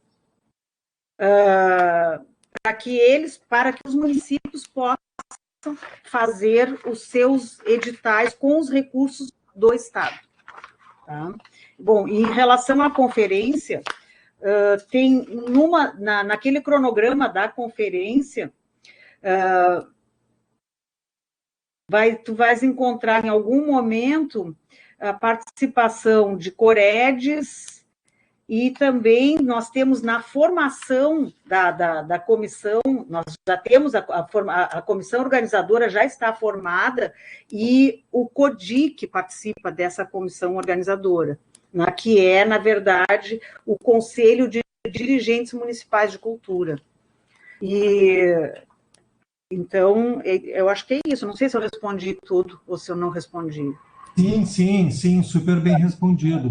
para que os municípios possam fazer os seus editais com os recursos do Estado. Tá? Bom, em relação à conferência, tem naquele cronograma da conferência, tu vais encontrar em algum momento a participação de Coredes, e também nós temos na formação da comissão, nós já temos a comissão organizadora já está formada, e o CODIC participa dessa comissão organizadora, né, que é, na verdade, o Conselho de Dirigentes Municipais de Cultura. Então, eu acho que é isso. Não sei se eu respondi tudo ou se eu não respondi. Sim, super bem respondido.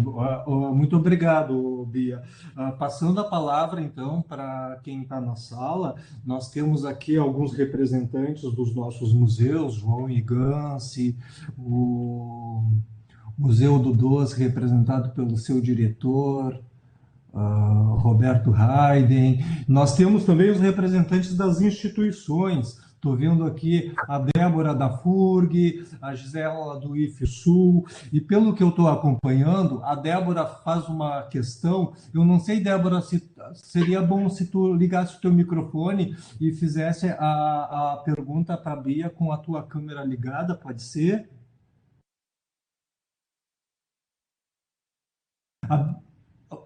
Muito obrigado, Bia. Passando a palavra, então, para quem está na sala, nós temos aqui alguns representantes dos nossos museus, João Iganci, o Museu do Doce, representado pelo seu diretor, Roberto Hayden. Nós temos também os representantes das instituições. Estou vendo aqui a Débora da FURG, a Gisela do IFSUL, e pelo que eu estou acompanhando, a Débora faz uma questão. Eu não sei, Débora, se seria bom se tu ligasse o teu microfone e fizesse a pergunta para a Bia com a tua câmera ligada, pode ser?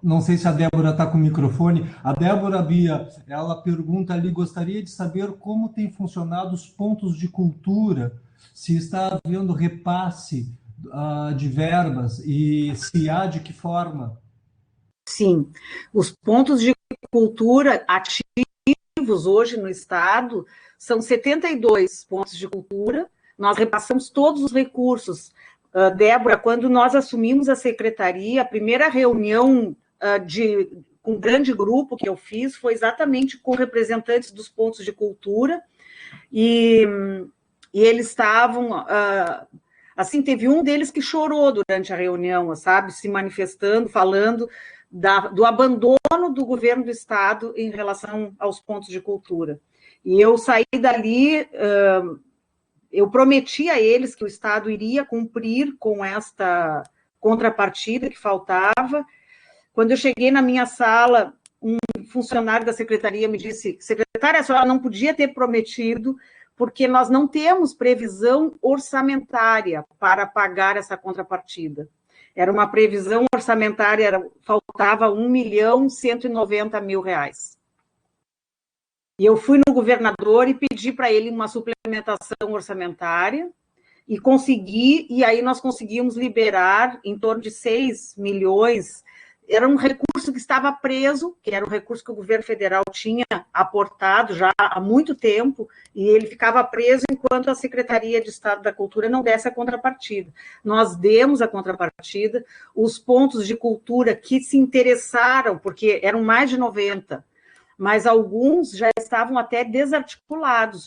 Não sei se a Débora está com o microfone. A Débora, Bia, ela pergunta ali, gostaria de saber como tem funcionado os pontos de cultura, se está havendo repasse de verbas e se há, de que forma? Sim, os pontos de cultura ativos hoje no Estado são 72 pontos de cultura, nós repassamos todos os recursos. Débora, quando nós assumimos a secretaria, a primeira reunião com um grande grupo que eu fiz foi exatamente com representantes dos pontos de cultura, e eles estavam, assim, teve um deles que chorou durante a reunião, sabe, se manifestando, falando do abandono do governo do Estado em relação aos pontos de cultura. E eu saí dali, eu prometi a eles que o Estado iria cumprir com esta contrapartida que faltava. Quando eu cheguei na minha sala, um funcionário da secretaria me disse, secretária, a senhora não podia ter prometido, porque nós não temos previsão orçamentária para pagar essa contrapartida. Era uma previsão orçamentária, faltava R$1.190.000. E eu fui no governador e pedi para ele uma suplementação orçamentária, e consegui, e aí nós conseguimos liberar em torno de 6 milhões. Era um recurso que estava preso, que era um recurso que o governo federal tinha aportado já há muito tempo, e ele ficava preso enquanto a Secretaria de Estado da Cultura não desse a contrapartida. Nós demos a contrapartida, os pontos de cultura que se interessaram, porque eram mais de 90, mas alguns já estavam até desarticulados,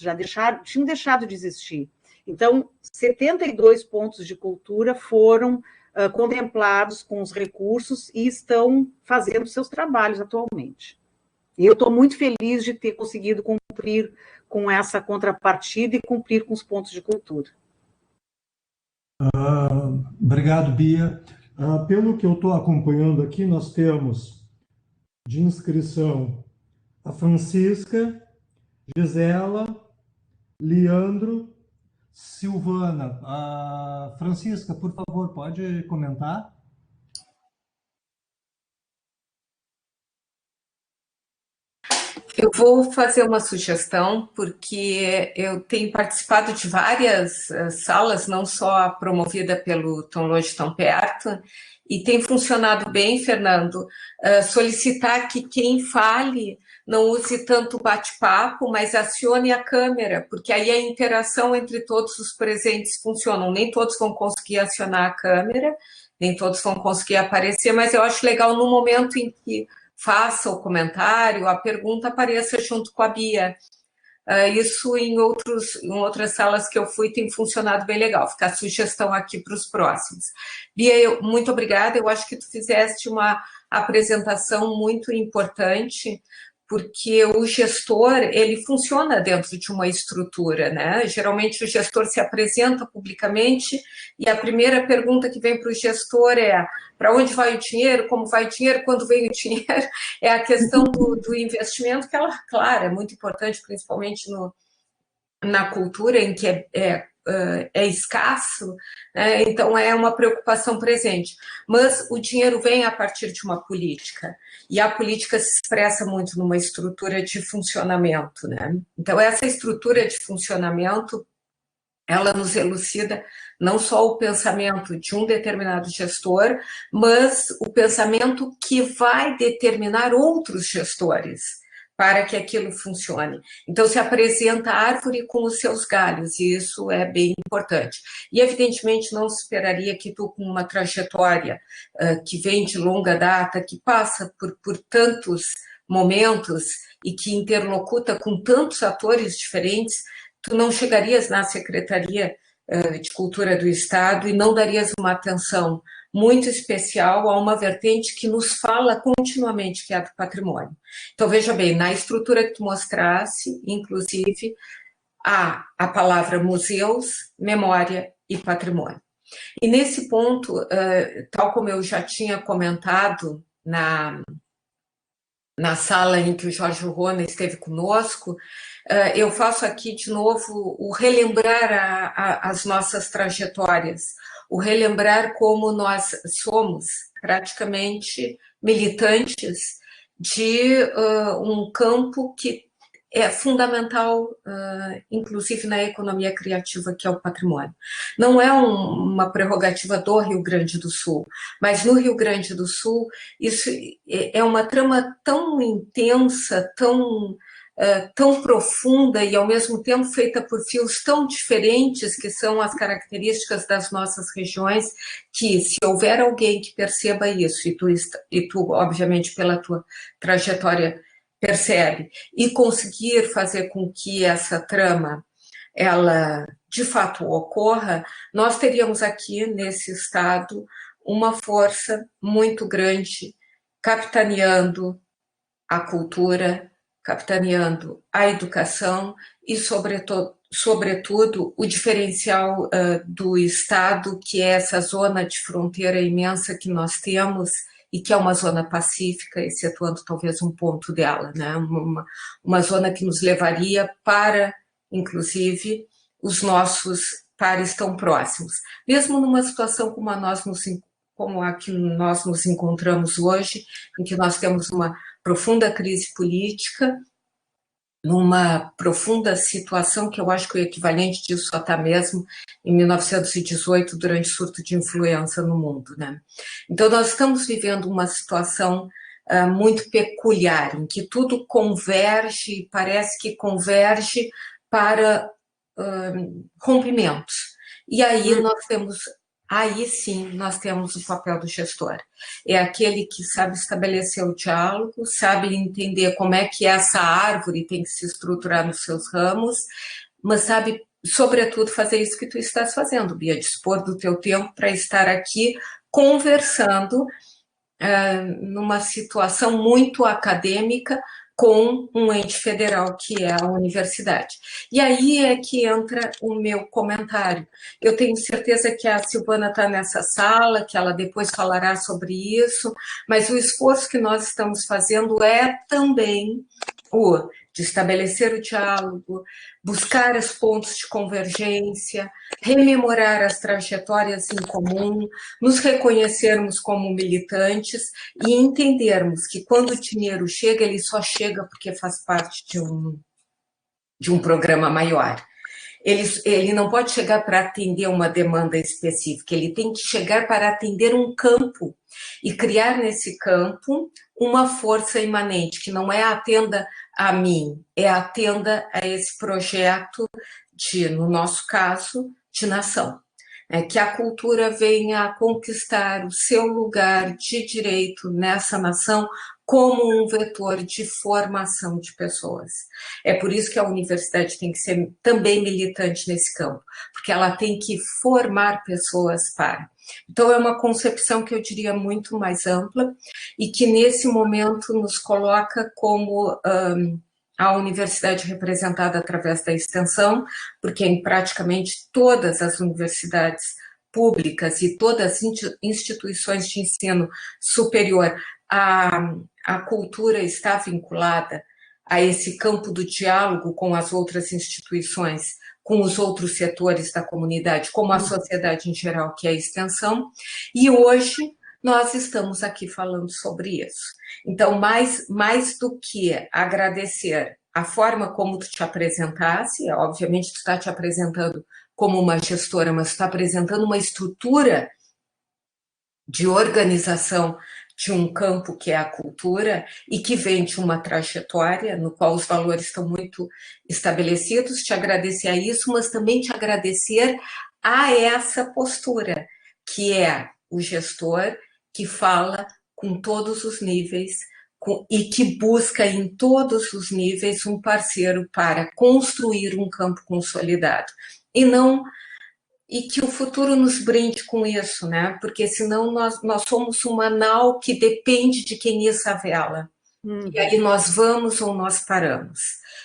tinham deixado de existir. Então, 72 pontos de cultura foram contemplados com os recursos e estão fazendo seus trabalhos atualmente. E eu estou muito feliz de ter conseguido cumprir com essa contrapartida e cumprir com os pontos de cultura. Obrigado, Bia. Pelo que eu estou acompanhando aqui, nós temos de inscrição a Francisca, Gisela, Leandro, Silvana. Francisca, por favor, pode comentar? Eu vou fazer uma sugestão, porque eu tenho participado de várias salas, não só promovida pelo Tão Longe, Tão Perto, e tem funcionado bem, Fernando, solicitar que quem fale não use tanto bate-papo, mas acione a câmera, porque aí a interação entre todos os presentes funciona. Nem todos vão conseguir acionar a câmera, nem todos vão conseguir aparecer, mas eu acho legal no momento em que faça o comentário, a pergunta apareça junto com a Bia. Isso em outras salas que eu fui tem funcionado bem legal. Fica a sugestão aqui para os próximos. Bia, muito obrigada. Eu acho que tu fizeste uma apresentação muito importante, porque o gestor, ele funciona dentro de uma estrutura, né? Geralmente o gestor se apresenta publicamente e a primeira pergunta que vem para o gestor é: para onde vai o dinheiro, como vai o dinheiro, quando vem o dinheiro? É a questão do investimento, que ela, claro, é muito importante, principalmente na cultura, em que é escasso, né? Então é uma preocupação presente. Mas o dinheiro vem a partir de uma política, e a política se expressa muito numa estrutura de funcionamento, né? Então essa estrutura de funcionamento, ela nos elucida não só o pensamento de um determinado gestor, mas o pensamento que vai determinar outros gestores para que aquilo funcione. Então, se apresenta a árvore com os seus galhos, e isso é bem importante. E, evidentemente, não se esperaria que tu, com uma trajetória que vem de longa data, que passa por tantos momentos e que interlocuta com tantos atores diferentes, tu não chegarias na Secretaria de Cultura do Estado e não darias uma atenção muito especial a uma vertente que nos fala continuamente, que é a do patrimônio. Então, veja bem, na estrutura que tu mostrasse, inclusive, há a palavra museus, memória e patrimônio. E nesse ponto, tal como eu já tinha comentado na sala em que o Jorge Rona esteve conosco, eu faço aqui de novo o relembrar as nossas trajetórias, o relembrar como nós somos praticamente militantes de um campo que é fundamental, inclusive na economia criativa, que é o patrimônio. Não é uma prerrogativa do Rio Grande do Sul, mas no Rio Grande do Sul isso é uma trama tão intensa, tão profunda e, ao mesmo tempo, feita por fios tão diferentes, que são as características das nossas regiões, que, se houver alguém que perceba isso, e tu obviamente, pela tua trajetória, percebe, e conseguir fazer com que essa trama, ela, de fato, ocorra, nós teríamos aqui, nesse estado, uma força muito grande, capitaneando a cultura, capitaneando a educação e, sobretudo, o diferencial do Estado, que é essa zona de fronteira imensa que nós temos e que é uma zona pacífica, excetuando talvez um ponto dela, né? Uma zona que nos levaria para, inclusive, os nossos pares tão próximos. Mesmo numa situação como a que nós nos encontramos hoje, em que nós temos uma profunda crise política, numa profunda situação que eu acho que o equivalente disso só está mesmo em 1918, durante o surto de influenza no mundo, né? Então, nós estamos vivendo uma situação muito peculiar, em que tudo converge, parece que converge para rompimentos. E aí sim nós temos o papel do gestor. É aquele que sabe estabelecer o diálogo, sabe entender como é que essa árvore tem que se estruturar nos seus ramos, mas sabe, sobretudo, fazer isso que tu estás fazendo, Bia, dispor do teu tempo para estar aqui conversando numa situação muito acadêmica, com um ente federal, que é a universidade. E aí é que entra o meu comentário. Eu tenho certeza que a Silvana está nessa sala, que ela depois falará sobre isso, mas o esforço que nós estamos fazendo é também o de estabelecer o diálogo, buscar os pontos de convergência, rememorar as trajetórias em comum, nos reconhecermos como militantes e entendermos que quando o dinheiro chega, ele só chega porque faz parte de um programa maior. Ele não pode chegar para atender uma demanda específica, ele tem que chegar para atender um campo e criar nesse campo uma força imanente, que não é atenda a mim, é atenda a esse projeto no nosso caso, de nação. Que a cultura venha a conquistar o seu lugar de direito nessa nação como um vetor de formação de pessoas. É por isso que a universidade tem que ser também militante nesse campo, porque ela tem que formar pessoas para. Então, é uma concepção que eu diria muito mais ampla e que, nesse momento, nos coloca como a universidade representada através da extensão, porque em praticamente todas as universidades públicas e todas as instituições de ensino superior, a cultura está vinculada a esse campo do diálogo com as outras instituições, com os outros setores da comunidade, como a sociedade em geral, que é a extensão, e hoje nós estamos aqui falando sobre isso. Então, mais do que agradecer a forma como tu te apresentasse, obviamente tu está te apresentando como uma gestora, mas tu está apresentando uma estrutura de organização de um campo que é a cultura e que vem de uma trajetória no qual os valores estão muito estabelecidos, te agradecer a isso, mas também te agradecer a essa postura, que é o gestor que fala com todos os níveis e que busca em todos os níveis um parceiro para construir um campo consolidado. E que o futuro nos brinde com isso, né? Porque senão nós somos uma nau que depende de quem iça a vela. E aí nós vamos ou nós paramos.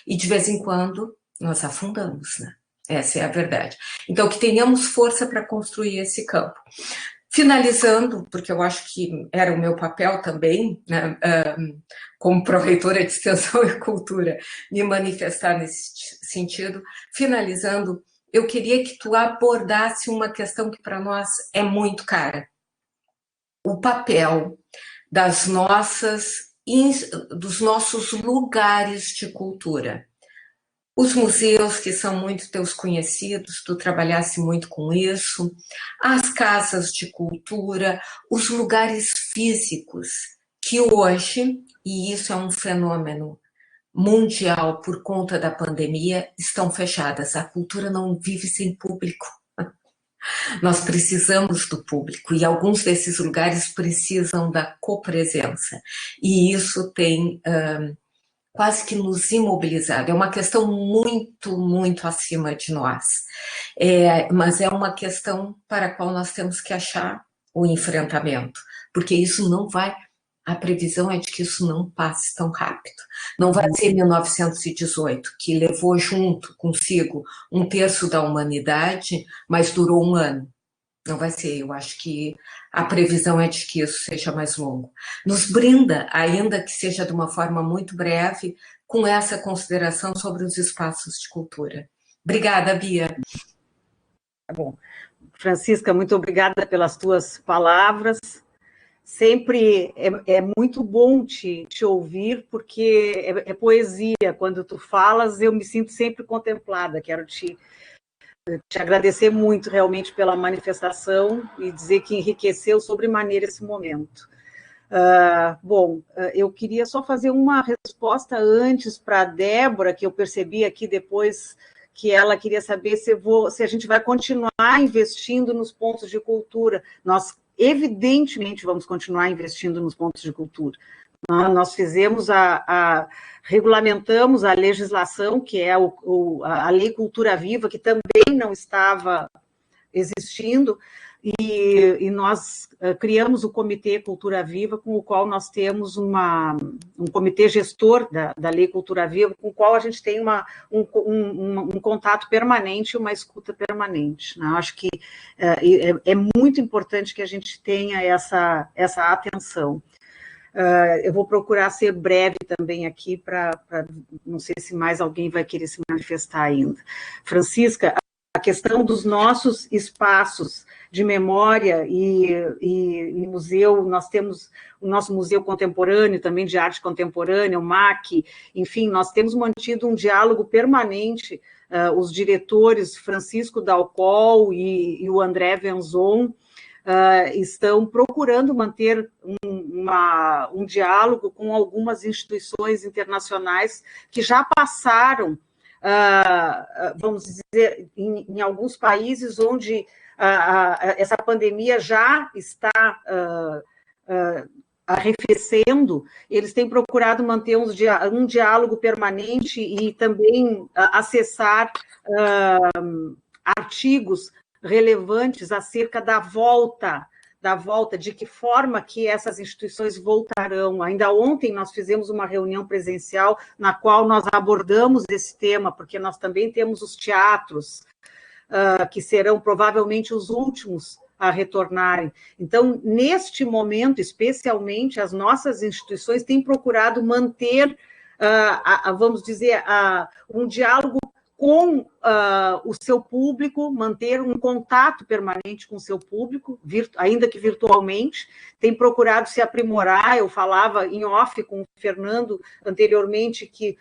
E de vez em quando nós afundamos, né? Essa é a verdade. Então, que tenhamos força para construir esse campo. Finalizando, porque eu acho que era o meu papel também, né, como pró-reitora de Extensão e Cultura, me manifestar nesse sentido. Finalizando, eu queria que tu abordasse uma questão que para nós é muito cara. O papel dos nossos lugares de cultura. Os museus, que são muito teus conhecidos, tu trabalhasse muito com isso, as casas de cultura, os lugares físicos, que hoje, e isso é um fenômeno mundial por conta da pandemia, estão fechadas. A cultura não vive sem público. Nós precisamos do público e alguns desses lugares precisam da copresença. E isso tem quase que nos imobilizado. É uma questão muito, muito acima de nós. Mas é uma questão para a qual nós temos que achar o enfrentamento, porque isso não vai... A previsão é de que isso não passe tão rápido. Não vai ser 1918, que levou junto consigo 1/3 da humanidade, mas durou 1 ano. Não vai ser, eu acho que a previsão é de que isso seja mais longo. Nos brinda, ainda que seja de uma forma muito breve, com essa consideração sobre os espaços de cultura. Obrigada, Bia. Tá bom. Francisca, muito obrigada pelas tuas palavras. Sempre é muito bom te ouvir, porque é poesia. Quando tu falas, eu me sinto sempre contemplada. Quero te agradecer muito, realmente, pela manifestação e dizer que enriqueceu sobremaneira esse momento. Bom, eu queria só fazer uma resposta antes para a Débora, que eu percebi aqui depois que ela queria saber se a gente vai continuar investindo nos pontos de cultura. Nós, evidentemente, vamos continuar investindo nos pontos de cultura. Nós fizemos regulamentamos a legislação, que é a Lei Cultura Viva, que também não estava existindo, e nós criamos o Comitê Cultura Viva, com o qual nós temos um comitê gestor da Lei Cultura Viva, com o qual a gente tem um contato permanente, uma escuta permanente. Né? Acho que é muito importante que a gente tenha essa atenção. Eu vou procurar ser breve também aqui, não sei se mais alguém vai querer se manifestar ainda. Francisca, a questão dos nossos espaços de memória e museu, nós temos o nosso Museu Contemporâneo, também de Arte Contemporânea, o MAC, enfim, nós temos mantido um diálogo permanente, os diretores Francisco Dalcol e o André Venzon, estão procurando manter um diálogo com algumas instituições internacionais que já passaram, vamos dizer, em alguns países onde essa pandemia já está arrefecendo, eles têm procurado manter um diálogo permanente e também acessar artigos relevantes acerca da volta, de que forma que essas instituições voltarão. Ainda ontem nós fizemos uma reunião presencial na qual nós abordamos esse tema, porque nós também temos os teatros, que serão provavelmente os últimos a retornarem. Então, neste momento, especialmente, as nossas instituições têm procurado manter, vamos dizer, um diálogo com o seu público, manter um contato permanente com o seu público, ainda que virtualmente, tem procurado se aprimorar. Eu falava em off com o Fernando anteriormente que,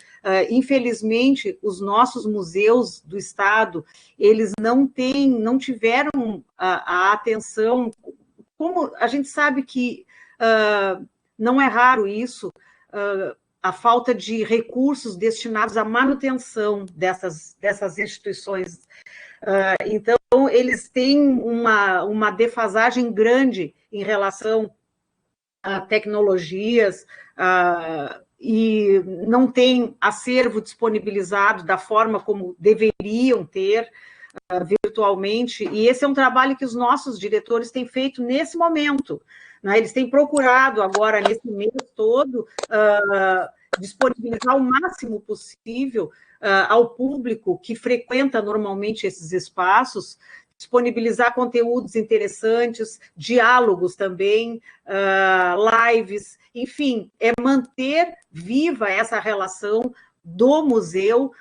infelizmente, os nossos museus do Estado, eles não tiveram a atenção, como a gente sabe que não é raro isso, a falta de recursos destinados à manutenção dessas instituições. Então, eles têm uma defasagem grande em relação a tecnologias, e não tem acervo disponibilizado da forma como deveriam ter, virtualmente, e esse é um trabalho que os nossos diretores têm feito nesse momento. Né? Eles têm procurado agora, nesse mês todo, disponibilizar o máximo possível ao público que frequenta normalmente esses espaços, disponibilizar conteúdos interessantes, diálogos também, lives, enfim, é manter viva essa relação do museu,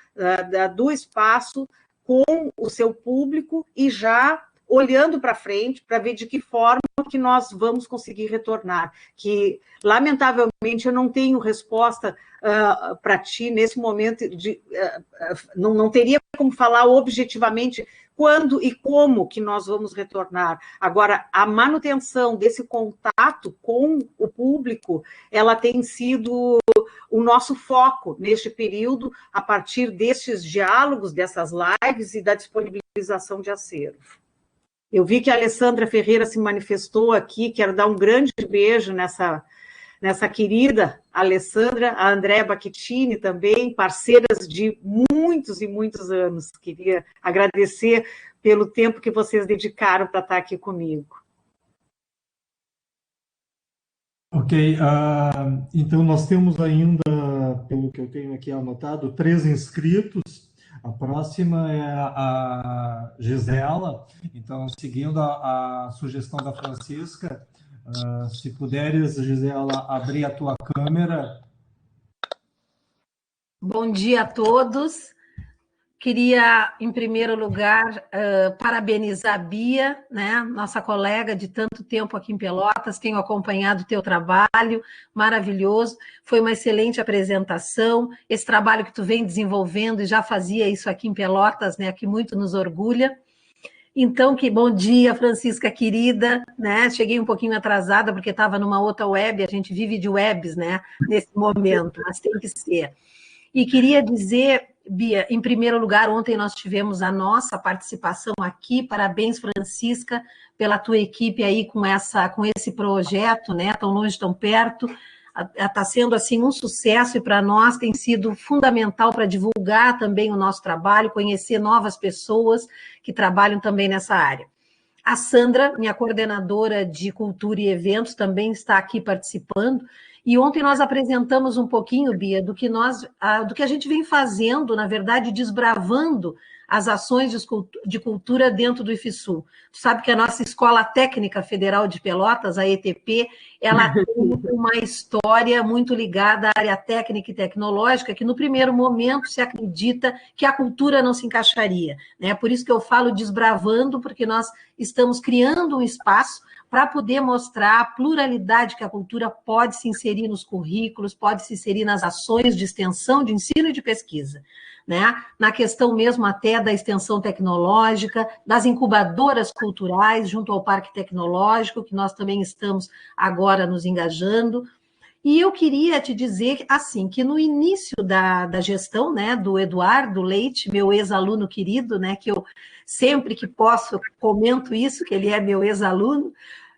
do espaço, com o seu público e já olhando para frente para ver de que forma que nós vamos conseguir retornar. Que, lamentavelmente, eu não tenho resposta para ti nesse momento, não teria como falar objetivamente quando e como que nós vamos retornar. Agora, a manutenção desse contato com o público, ela tem sido o nosso foco neste período, a partir destes diálogos, dessas lives e da disponibilização de acervo. Eu vi que a Alessandra Ferreira se manifestou aqui, quero dar um grande beijo nessa querida Alessandra, a Andréa Bacchettini também, parceiras de muitos e muitos anos. Queria agradecer pelo tempo que vocês dedicaram para estar aqui comigo. Ok, então nós temos ainda, pelo que eu tenho aqui anotado, 3 inscritos. A próxima é a Gisela. Então, seguindo a sugestão da Francisca, se puderes, Gisela, abrir a tua câmera. Bom dia a todos. Queria, em primeiro lugar, parabenizar a Bia, né, nossa colega de tanto tempo aqui em Pelotas. Tenho acompanhado o teu trabalho, maravilhoso. Foi uma excelente apresentação. Esse trabalho que tu vem desenvolvendo e já fazia isso aqui em Pelotas, né, que muito nos orgulha. Então, que bom dia, Francisca querida, né? Cheguei um pouquinho atrasada porque estava numa outra web, a gente vive de webs, né, nesse momento, mas tem que ser. E queria dizer, Bia, em primeiro lugar, ontem nós tivemos a nossa participação aqui, parabéns, Francisca, pela tua equipe aí com esse projeto, né, tão longe, tão perto, está sendo assim um sucesso e para nós tem sido fundamental para divulgar também o nosso trabalho, conhecer novas pessoas que trabalham também nessa área. A Sandra, minha coordenadora de cultura e eventos, também está aqui participando. E ontem nós apresentamos um pouquinho, Bia, do que a gente vem fazendo, na verdade, desbravando as ações de cultura dentro do IFSU. Tu sabe que a nossa Escola Técnica Federal de Pelotas, a ETP, ela tem uma história muito ligada à área técnica e tecnológica, que no primeiro momento se acredita que a cultura não se encaixaria, né? Por isso que eu falo desbravando, porque nós estamos criando um espaço para poder mostrar a pluralidade que a cultura pode se inserir nos currículos, pode se inserir nas ações de extensão, de ensino e de pesquisa, né? Na questão mesmo até da extensão tecnológica, das incubadoras culturais junto ao Parque Tecnológico, que nós também estamos agora nos engajando. E eu queria te dizer, assim, que no início da gestão, né, do Eduardo Leite, meu ex-aluno querido, né, que eu sempre que posso comento isso, que ele é meu ex-aluno,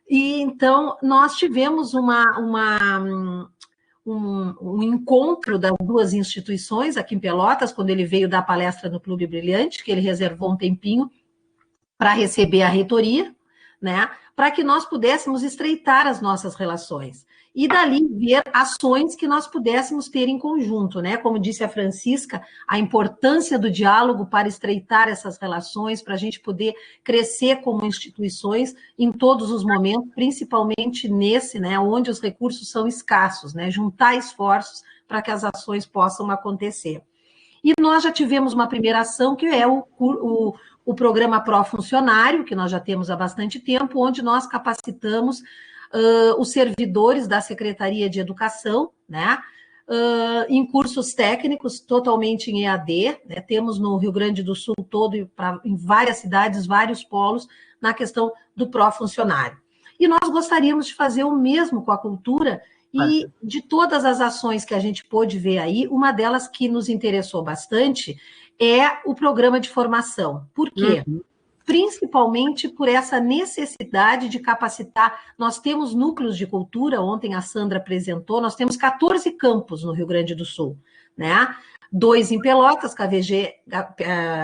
e então nós tivemos um encontro das duas instituições aqui em Pelotas, quando ele veio dar palestra no Clube Brilhante, que ele reservou um tempinho para receber a reitoria, né, para que nós pudéssemos estreitar as nossas relações. E dali ver ações que nós pudéssemos ter em conjunto, né? Como disse a Francisca, a importância do diálogo para estreitar essas relações, para a gente poder crescer como instituições em todos os momentos, principalmente nesse, né, onde os recursos são escassos, né? Juntar esforços para que as ações possam acontecer. E nós já tivemos uma primeira ação, que é o programa Pró-Funcionário, que nós já temos há bastante tempo, onde nós capacitamos os servidores da Secretaria de Educação, né, em cursos técnicos, totalmente em EAD, né, temos no Rio Grande do Sul todo, em várias cidades, vários polos, na questão do pró-funcionário. E nós gostaríamos de fazer o mesmo com a cultura, e de todas as ações que a gente pôde ver aí, uma delas que nos interessou bastante é o programa de formação. Por quê? Principalmente por essa necessidade de capacitar. Nós temos núcleos de cultura, ontem a Sandra apresentou, nós temos 14 campos no Rio Grande do Sul, né? 2 em Pelotas, KVG,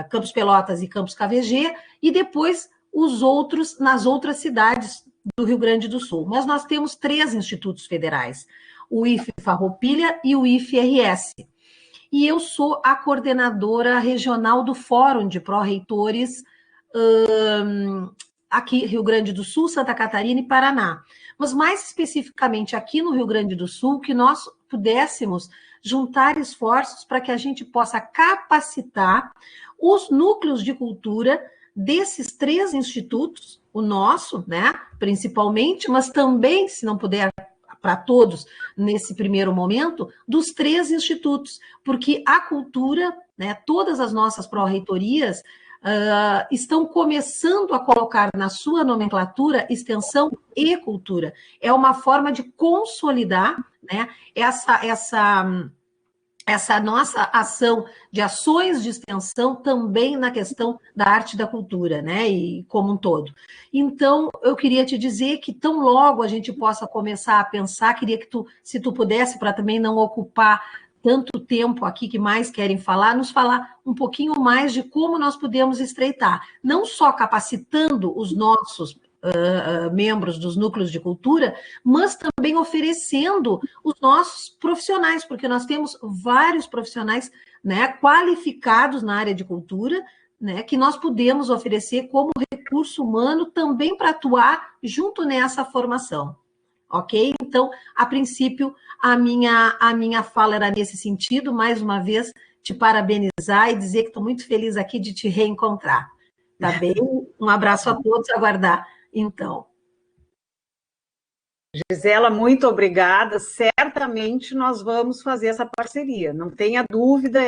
Campus Pelotas e Campus KVG, e depois os outros nas outras cidades do Rio Grande do Sul. Mas nós temos 3 institutos federais, o IF Farroupilha e o IF-RS. E eu sou a coordenadora regional do Fórum de Pró-Reitores aqui Rio Grande do Sul, Santa Catarina e Paraná. Mas mais especificamente aqui no Rio Grande do Sul, que nós pudéssemos juntar esforços para que a gente possa capacitar os núcleos de cultura desses 3 institutos, o nosso, né, principalmente, mas também, se não puder para todos nesse primeiro momento, dos 3 institutos, porque a cultura, né, todas as nossas pró-reitorias estão começando a colocar na sua nomenclatura extensão e cultura. É uma forma de consolidar, né, essa nossa ação de ações de extensão também na questão da arte e da cultura, né, e como um todo. Então, eu queria te dizer que tão logo a gente possa começar a pensar, queria que se tu pudesse, para também não ocupar tanto tempo aqui que mais querem falar, nos falar um pouquinho mais de como nós podemos estreitar, não só capacitando os nossos membros dos núcleos de cultura, mas também oferecendo os nossos profissionais, porque nós temos vários profissionais né, qualificados na área de cultura, né, que nós podemos oferecer como recurso humano também para atuar junto nessa formação, ok? Então, a princípio, a minha fala era nesse sentido, mais uma vez, te parabenizar e dizer que estou muito feliz aqui de te reencontrar, tá bem? Um abraço a todos, aguardar, então. Gisela, muito obrigada. Certamente nós vamos fazer essa parceria. Não tenha dúvida,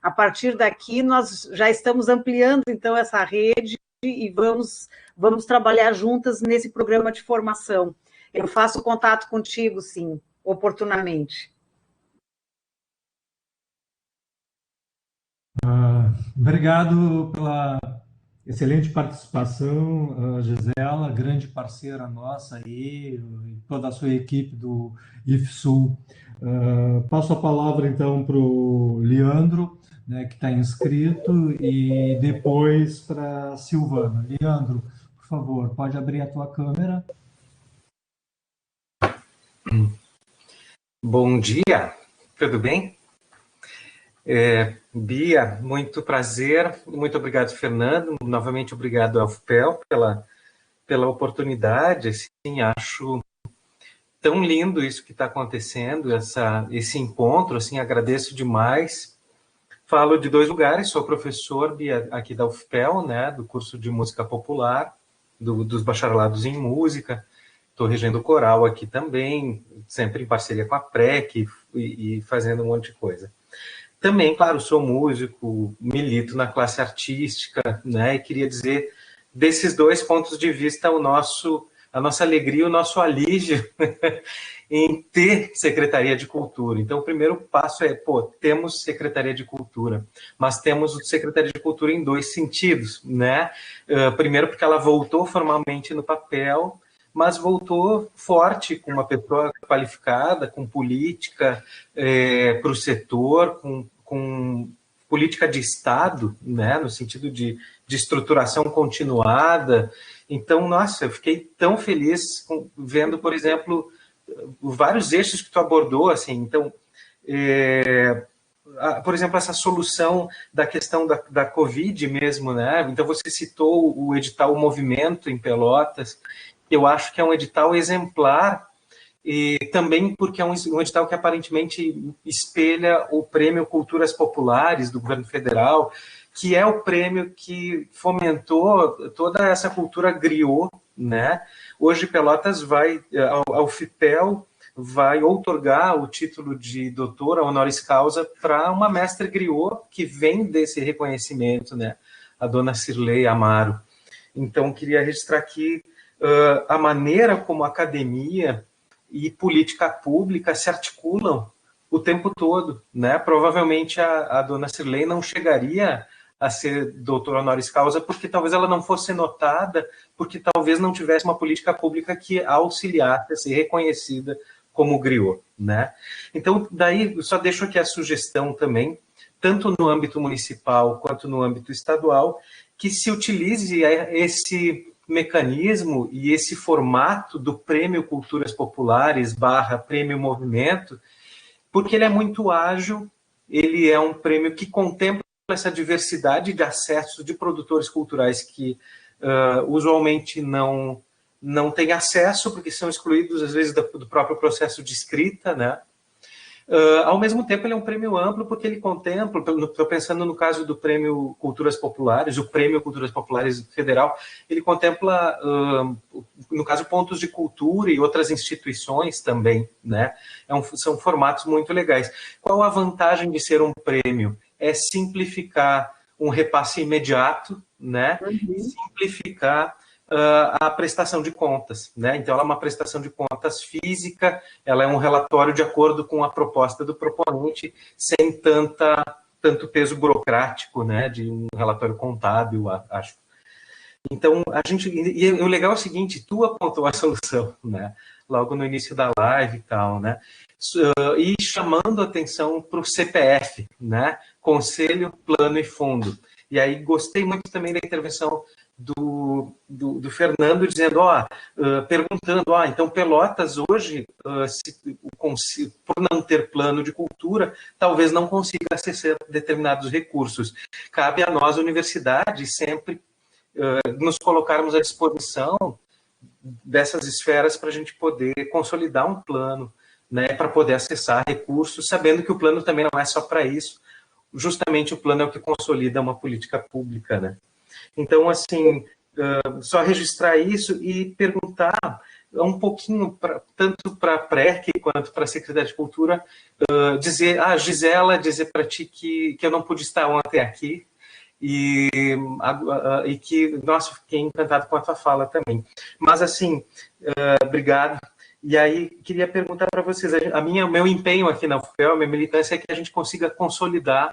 a partir daqui, nós já estamos ampliando, então, essa rede e vamos trabalhar juntas nesse programa de formação. Eu faço contato contigo, sim, oportunamente. Obrigado pela excelente participação, Gisela, grande parceira nossa aí, e toda a sua equipe do IFSUL. Passo a palavra, então, para o Leandro, né, que está inscrito, e depois para a Silvana. Leandro, por favor, pode abrir a tua câmera. Bom dia, tudo bem? Bia, muito prazer, muito obrigado, Fernando, novamente obrigado ao FPEL pela oportunidade, assim, acho tão lindo isso que está acontecendo, esse encontro, assim, agradeço demais. Falo de 2 lugares, sou professor aqui da UFPEL, né, do curso de música popular, dos bacharelados em música, estou regendo o coral aqui também, sempre em parceria com a PREC e fazendo um monte de coisa. Também, claro, sou músico, milito na classe artística, né, e queria dizer, desses 2 pontos de vista, a nossa alegria, o nosso alívio em ter Secretaria de Cultura. Então, o primeiro passo é, temos Secretaria de Cultura, mas temos Secretaria de Cultura em 2 sentidos, né? Primeiro, porque ela voltou formalmente no papel, mas voltou forte, com uma pessoa qualificada, com política para o setor, com política de Estado, né, no sentido de estruturação continuada. Então, nossa, eu fiquei tão feliz vendo, por exemplo, vários eixos que tu abordou, assim. Então, por exemplo, essa solução da questão da Covid mesmo, né? Então, você citou o edital Movimento em Pelotas. Eu acho que é um edital exemplar, e também porque é um edital que aparentemente espelha o Prêmio Culturas Populares do governo federal, que é o prêmio que fomentou toda essa cultura griot, né? Hoje Pelotas a UFPEL vai outorgar o título de doutora honoris causa para uma mestre griot que vem desse reconhecimento, né? A dona Cirlei Amaro. Então, queria registrar aqui a maneira como a academia e política pública se articulam o tempo todo, né? Provavelmente a dona Cirlei não chegaria a ser doutora honoris causa porque talvez ela não fosse notada, porque talvez não tivesse uma política pública que auxiliasse a ser reconhecida como griot, né? Então, daí, só deixo aqui a sugestão também, tanto no âmbito municipal quanto no âmbito estadual, que se utilize esse mecanismo e esse formato do Prêmio Culturas Populares / Prêmio Movimento, porque ele é muito ágil, ele é um prêmio que contempla essa diversidade de acessos de produtores culturais que usualmente não têm acesso, porque são excluídos, às vezes, do próprio processo de escrita, né? Ao mesmo tempo, ele é um prêmio amplo, porque ele contempla, estou pensando no caso do Prêmio Culturas Populares, o Prêmio Culturas Populares Federal, ele contempla, no caso, pontos de cultura e outras instituições também, né? São formatos muito legais. Qual a vantagem de ser um prêmio? É simplificar um repasse imediato, né? Simplificar a prestação de contas, né? Então, ela é uma prestação de contas física, ela é um relatório de acordo com a proposta do proponente, sem tanto peso burocrático, né? De um relatório contábil, acho. Então, e o legal é o seguinte, tu apontou a solução, né? Logo no início da live e tal, né? E chamando atenção para o CPF, né? Conselho, Plano e Fundo. E aí, gostei muito também da intervenção do Fernando dizendo, perguntando, então Pelotas hoje, por não ter plano de cultura, talvez não consiga acessar determinados recursos. Cabe a nós, universidade, sempre nos colocarmos à disposição dessas esferas para a gente poder consolidar um plano, né, para poder acessar recursos, sabendo que o plano também não é só para isso, justamente o plano é o que consolida uma política pública, né? Então, assim, só registrar isso e perguntar um pouquinho, tanto para a PREC quanto para a Secretaria de Cultura, Gisela, dizer para ti que eu não pude estar ontem aqui e que, nossa, fiquei encantado com a tua fala também. Mas, assim, obrigado. E aí, queria perguntar para vocês, o meu empenho aqui na UFPEL, a minha militância é que a gente consiga consolidar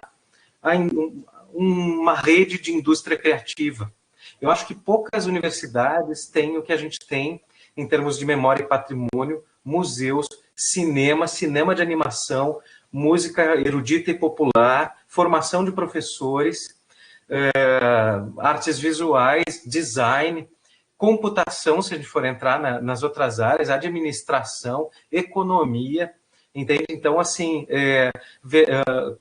uma rede de indústria criativa. Eu acho que poucas universidades têm o que a gente tem em termos de memória e patrimônio, museus, cinema de animação, música erudita e popular, formação de professores, artes visuais, design, computação, se a gente for entrar nas outras áreas, administração, economia, entende? Então, assim,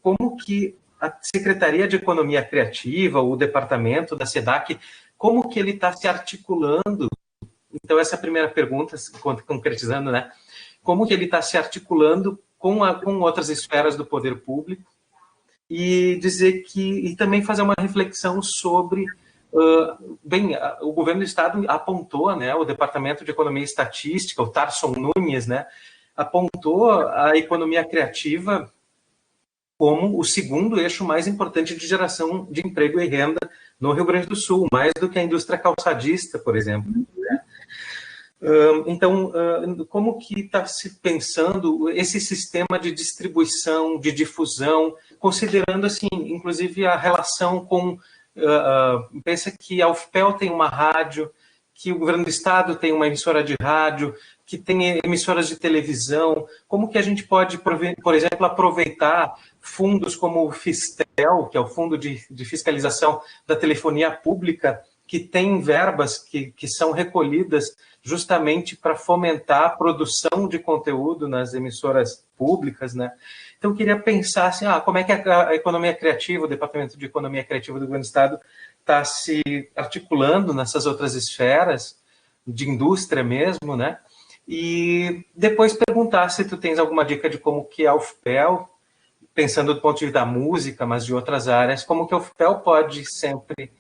como que a Secretaria de Economia Criativa, o departamento da SEDAC, como que ele está se articulando? Então, essa é a primeira pergunta, concretizando, né? Como que ele está se articulando com outras esferas do poder público? E e também fazer uma reflexão sobre, o governo do Estado apontou, né, o Departamento de Economia e Estatística, o Tarson Nunes, né, apontou a economia criativa como o segundo eixo mais importante de geração de emprego e renda no Rio Grande do Sul, mais do que a indústria calçadista, por exemplo. Né? Então, como que está se pensando esse sistema de distribuição, de difusão, considerando, assim, inclusive a relação com... pensa que a UFPEL tem uma rádio, que o governo do estado tem uma emissora de rádio, que tem emissoras de televisão, como que a gente pode, por exemplo, aproveitar fundos como o Fistel, que é o Fundo de Fiscalização da Telefonia Pública, que tem verbas que são recolhidas justamente para fomentar a produção de conteúdo nas emissoras públicas, né? Então, eu queria pensar assim, como é que a economia criativa, o Departamento de Economia Criativa do Governo do Estado está se articulando nessas outras esferas de indústria mesmo, né? E depois perguntar se tu tens alguma dica de como que a UFPEL, pensando do ponto de vista da música, mas de outras áreas, como que a UFPEL pode sempre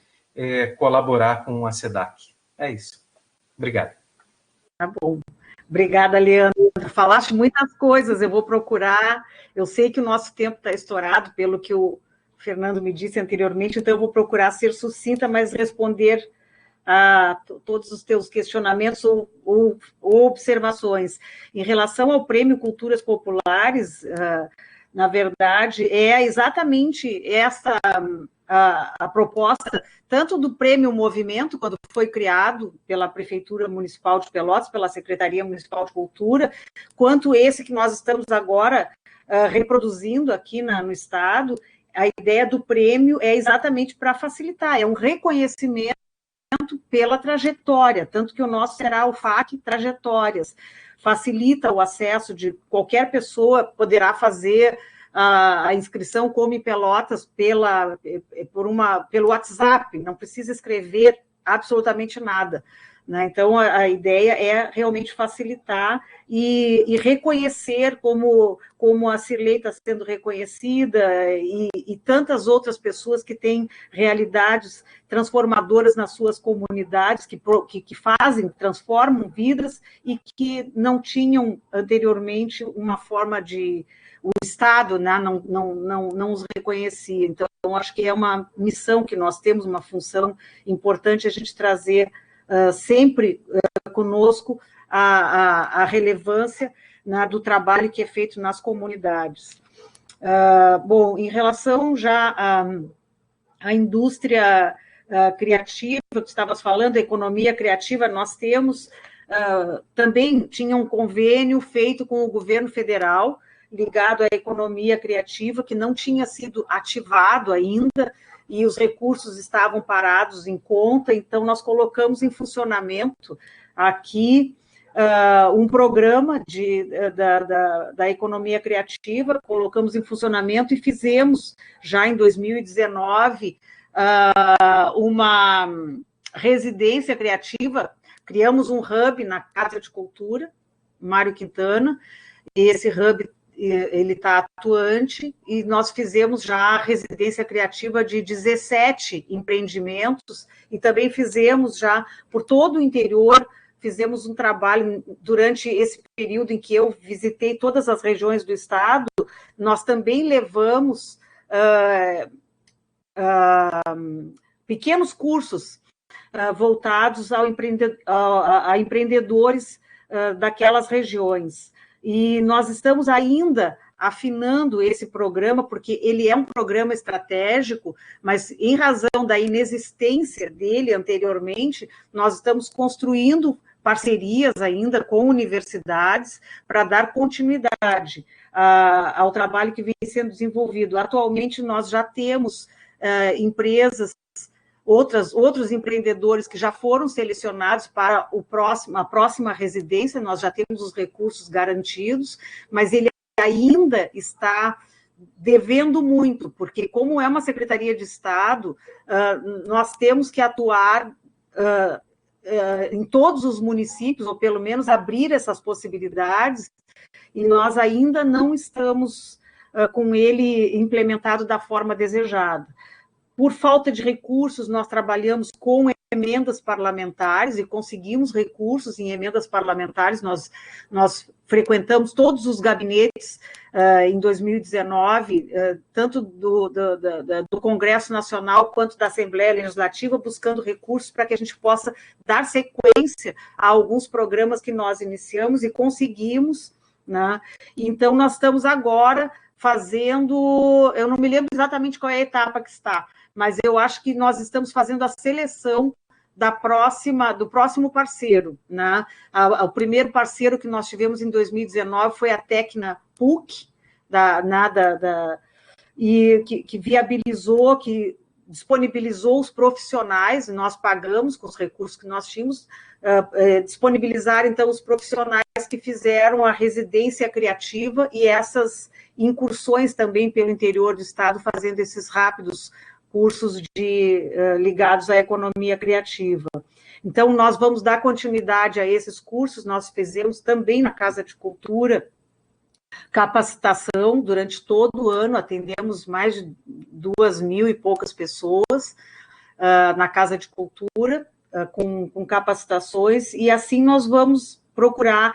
colaborar com a SEDAC. É isso. Obrigado. Tá bom. Obrigada, Leandro. Falaste muitas coisas, eu vou procurar. Eu sei que o nosso tempo está estourado, pelo que o Fernando me disse anteriormente, então eu vou procurar ser sucinta, mas responder a todos os teus questionamentos ou observações. Em relação ao Prêmio Culturas Populares, na verdade, é exatamente essa a proposta, tanto do Prêmio Movimento, quando foi criado pela Prefeitura Municipal de Pelotas, pela Secretaria Municipal de Cultura, quanto esse que nós estamos agora reproduzindo aqui no Estado. A ideia do prêmio é exatamente para facilitar, é um reconhecimento pela trajetória, tanto que o nosso será o FAC Trajetórias, facilita o acesso de qualquer pessoa, poderá fazer a inscrição como em Pelotas pelo WhatsApp, não precisa escrever absolutamente nada. Né? Então, a ideia é realmente facilitar e reconhecer como a Cirlei está sendo reconhecida e tantas outras pessoas que têm realidades transformadoras nas suas comunidades, que transformam vidas e que não tinham anteriormente uma forma de... O Estado, né, não os reconhecia. Então, acho que é uma missão que nós temos, uma função importante a gente trazer sempre conosco a relevância, né, do trabalho que é feito nas comunidades. Bom, em relação já à indústria criativa, que estavas falando, a economia criativa, nós temos, também tinha um convênio feito com o governo federal, ligado à economia criativa, que não tinha sido ativado ainda. e os recursos estavam parados em conta, então nós colocamos em funcionamento aqui um programa da economia criativa, colocamos em funcionamento e fizemos, já em 2019, uma residência criativa, criamos um hub na Casa de Cultura, Mário Quintana, e esse hub ele está atuante, e nós fizemos já a residência criativa de 17 empreendimentos, e também fizemos já por todo o interior, fizemos um trabalho durante esse período em que eu visitei todas as regiões do estado, nós também levamos pequenos cursos voltados a empreendedores daquelas regiões. E nós estamos ainda afinando esse programa, porque ele é um programa estratégico, mas em razão da inexistência dele anteriormente, nós estamos construindo parcerias ainda com universidades para dar continuidade ao trabalho que vem sendo desenvolvido. Atualmente, nós já temos empresas, outros empreendedores que já foram selecionados para a próxima residência, nós já temos os recursos garantidos, mas ele ainda está devendo muito, porque como é uma Secretaria de Estado, nós temos que atuar em todos os municípios, ou pelo menos abrir essas possibilidades, e nós ainda não estamos com ele implementado da forma desejada. Por falta de recursos, nós trabalhamos com emendas parlamentares e conseguimos recursos em emendas parlamentares. Nós frequentamos todos os gabinetes em 2019, tanto do Congresso Nacional quanto da Assembleia Legislativa, buscando recursos para que a gente possa dar sequência a alguns programas que nós iniciamos e conseguimos, né? Então, nós estamos agora fazendo, eu não me lembro exatamente qual é a etapa que está, mas eu acho que nós estamos fazendo a seleção do próximo parceiro, né? O primeiro parceiro que nós tivemos em 2019 foi a Tecna PUC, que viabilizou, que disponibilizou os profissionais, nós pagamos com os recursos que nós tínhamos, disponibilizar, então, os profissionais que fizeram a residência criativa e essas incursões também pelo interior do estado, fazendo esses rápidos cursos ligados à economia criativa. Então, nós vamos dar continuidade a esses cursos, nós fizemos também na Casa de Cultura capacitação durante todo o ano, atendemos mais de 2.000 e poucas pessoas na Casa de Cultura, com capacitações, e assim nós vamos procurar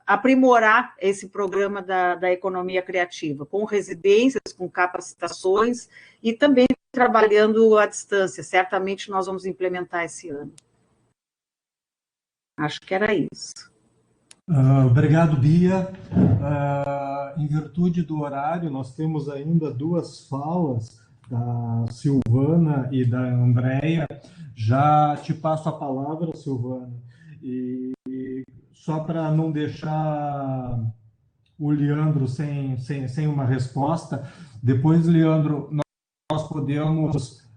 aprimorar esse programa da economia criativa, com residências, com capacitações e também trabalhando à distância. Certamente nós vamos implementar esse ano. Acho que era isso. Obrigado, Bia. Em virtude do horário, nós temos ainda duas falas, da Silvana e da Andréia. Já te passo a palavra, Silvana. E só para não deixar o Leandro sem uma resposta, depois, Leandro, nós podemos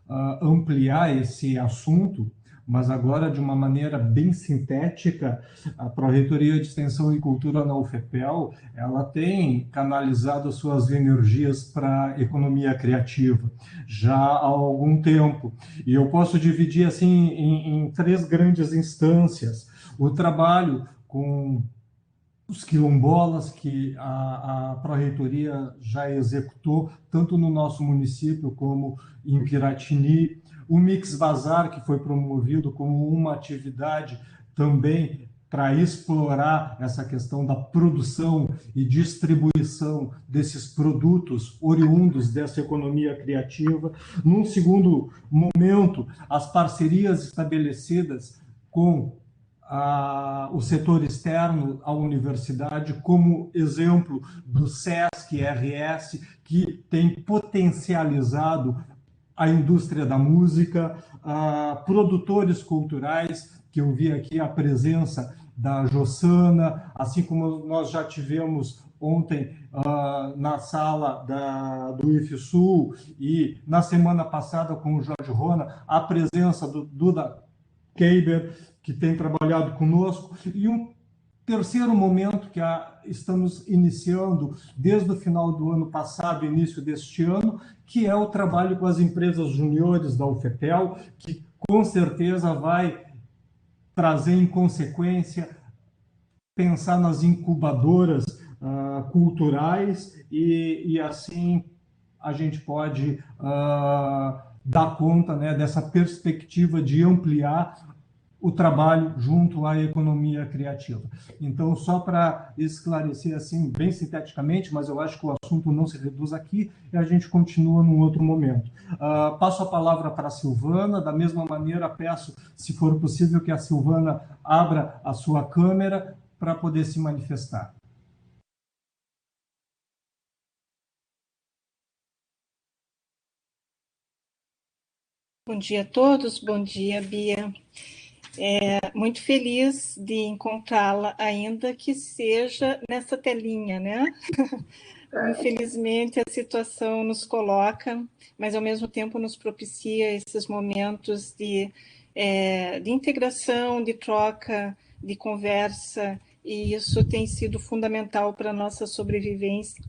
ampliar esse assunto, mas agora de uma maneira bem sintética. A Pró-Reitoria de Extensão e Cultura na UFPEL, ela tem canalizado suas energias para a economia criativa já há algum tempo, e eu posso dividir assim em três grandes instâncias: o trabalho com os quilombolas, que a Pró-Reitoria já executou, tanto no nosso município como em Piratini, o Mix Bazar, que foi promovido como uma atividade também para explorar essa questão da produção e distribuição desses produtos oriundos dessa economia criativa. Num segundo momento, as parcerias estabelecidas com o setor externo à universidade, como exemplo do SESC-RS, que tem potencializado a indústria da música, produtores culturais, que eu vi aqui a presença da Jossana, assim como nós já tivemos ontem na sala do IFSUL e na semana passada com o Jorge Rona, a presença do Duda Keiber, que tem trabalhado conosco, e um terceiro momento que estamos iniciando desde o final do ano passado, início deste ano, que é o trabalho com as empresas juniores da UFPEL, que com certeza vai trazer em consequência pensar nas incubadoras culturais e assim a gente pode dar conta, né, dessa perspectiva de ampliar o trabalho junto à economia criativa. Então, só para esclarecer assim, bem sinteticamente, mas eu acho que o assunto não se reduz aqui e a gente continua num outro momento. Passo a palavra para a Silvana, da mesma maneira peço, se for possível, que a Silvana abra a sua câmera para poder se manifestar. Bom dia a todos, bom dia, Bia. Muito feliz de encontrá-la, ainda que seja nessa telinha, né? Infelizmente, a situação nos coloca, mas ao mesmo tempo nos propicia esses momentos de integração, de troca, de conversa, e isso tem sido fundamental para a nossa sobrevivência,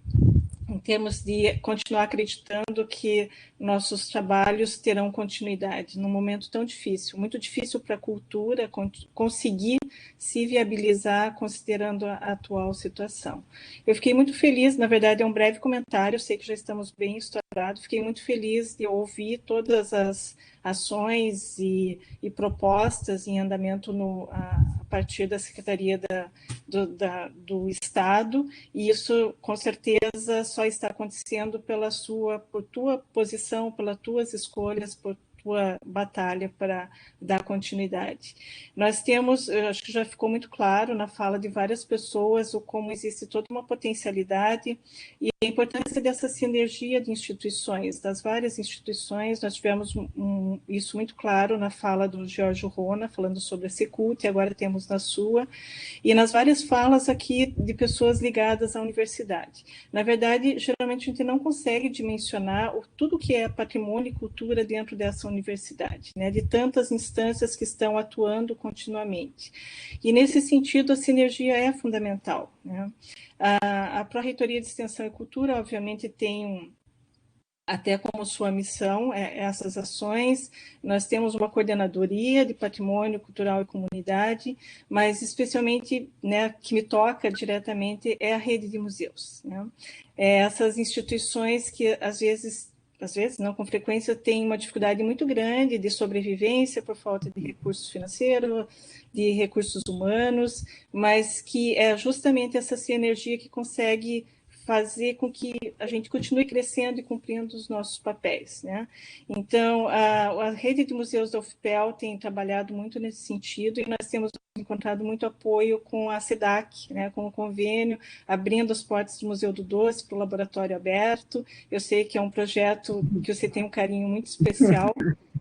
em termos de continuar acreditando que nossos trabalhos terão continuidade num momento tão difícil, muito difícil para a cultura conseguir se viabilizar considerando a atual situação. Eu fiquei muito feliz, na verdade é um breve comentário, eu sei que já estamos bem estourados, fiquei muito feliz de ouvir todas as ações e propostas em andamento a partir da Secretaria do Estado, e isso com certeza só está acontecendo por tua posição, pelas tuas escolhas, por tua batalha para dar continuidade. Nós temos, eu acho que já ficou muito claro na fala de várias pessoas, como existe toda uma potencialidade e a importância dessa sinergia de instituições, das várias instituições. Nós tivemos isso muito claro na fala do Jorge Rona, falando sobre a Secult, e agora temos na sua, e nas várias falas aqui de pessoas ligadas à universidade. Na verdade, geralmente a gente não consegue dimensionar tudo que é patrimônio e cultura dentro dessa universidade, né, de tantas instâncias que estão atuando continuamente. E, nesse sentido, a sinergia é fundamental, né? A Pró-Reitoria de Extensão e Cultura, obviamente, tem até como sua missão essas ações. Nós temos uma coordenadoria de patrimônio cultural e comunidade, mas especialmente, né, que me toca diretamente é a rede de museus, né? Essas instituições que às vezes não, com frequência, têm uma dificuldade muito grande de sobrevivência por falta de recursos financeiros, de recursos humanos, mas que é justamente essa sinergia que consegue fazer com que a gente continue crescendo e cumprindo os nossos papéis, né? Então, a rede de museus da UFPEL tem trabalhado muito nesse sentido e nós temos encontrado muito apoio com a SEDAC, né, com o convênio, abrindo as portas do Museu do Doce para o laboratório aberto. Eu sei que é um projeto que você tem um carinho muito especial.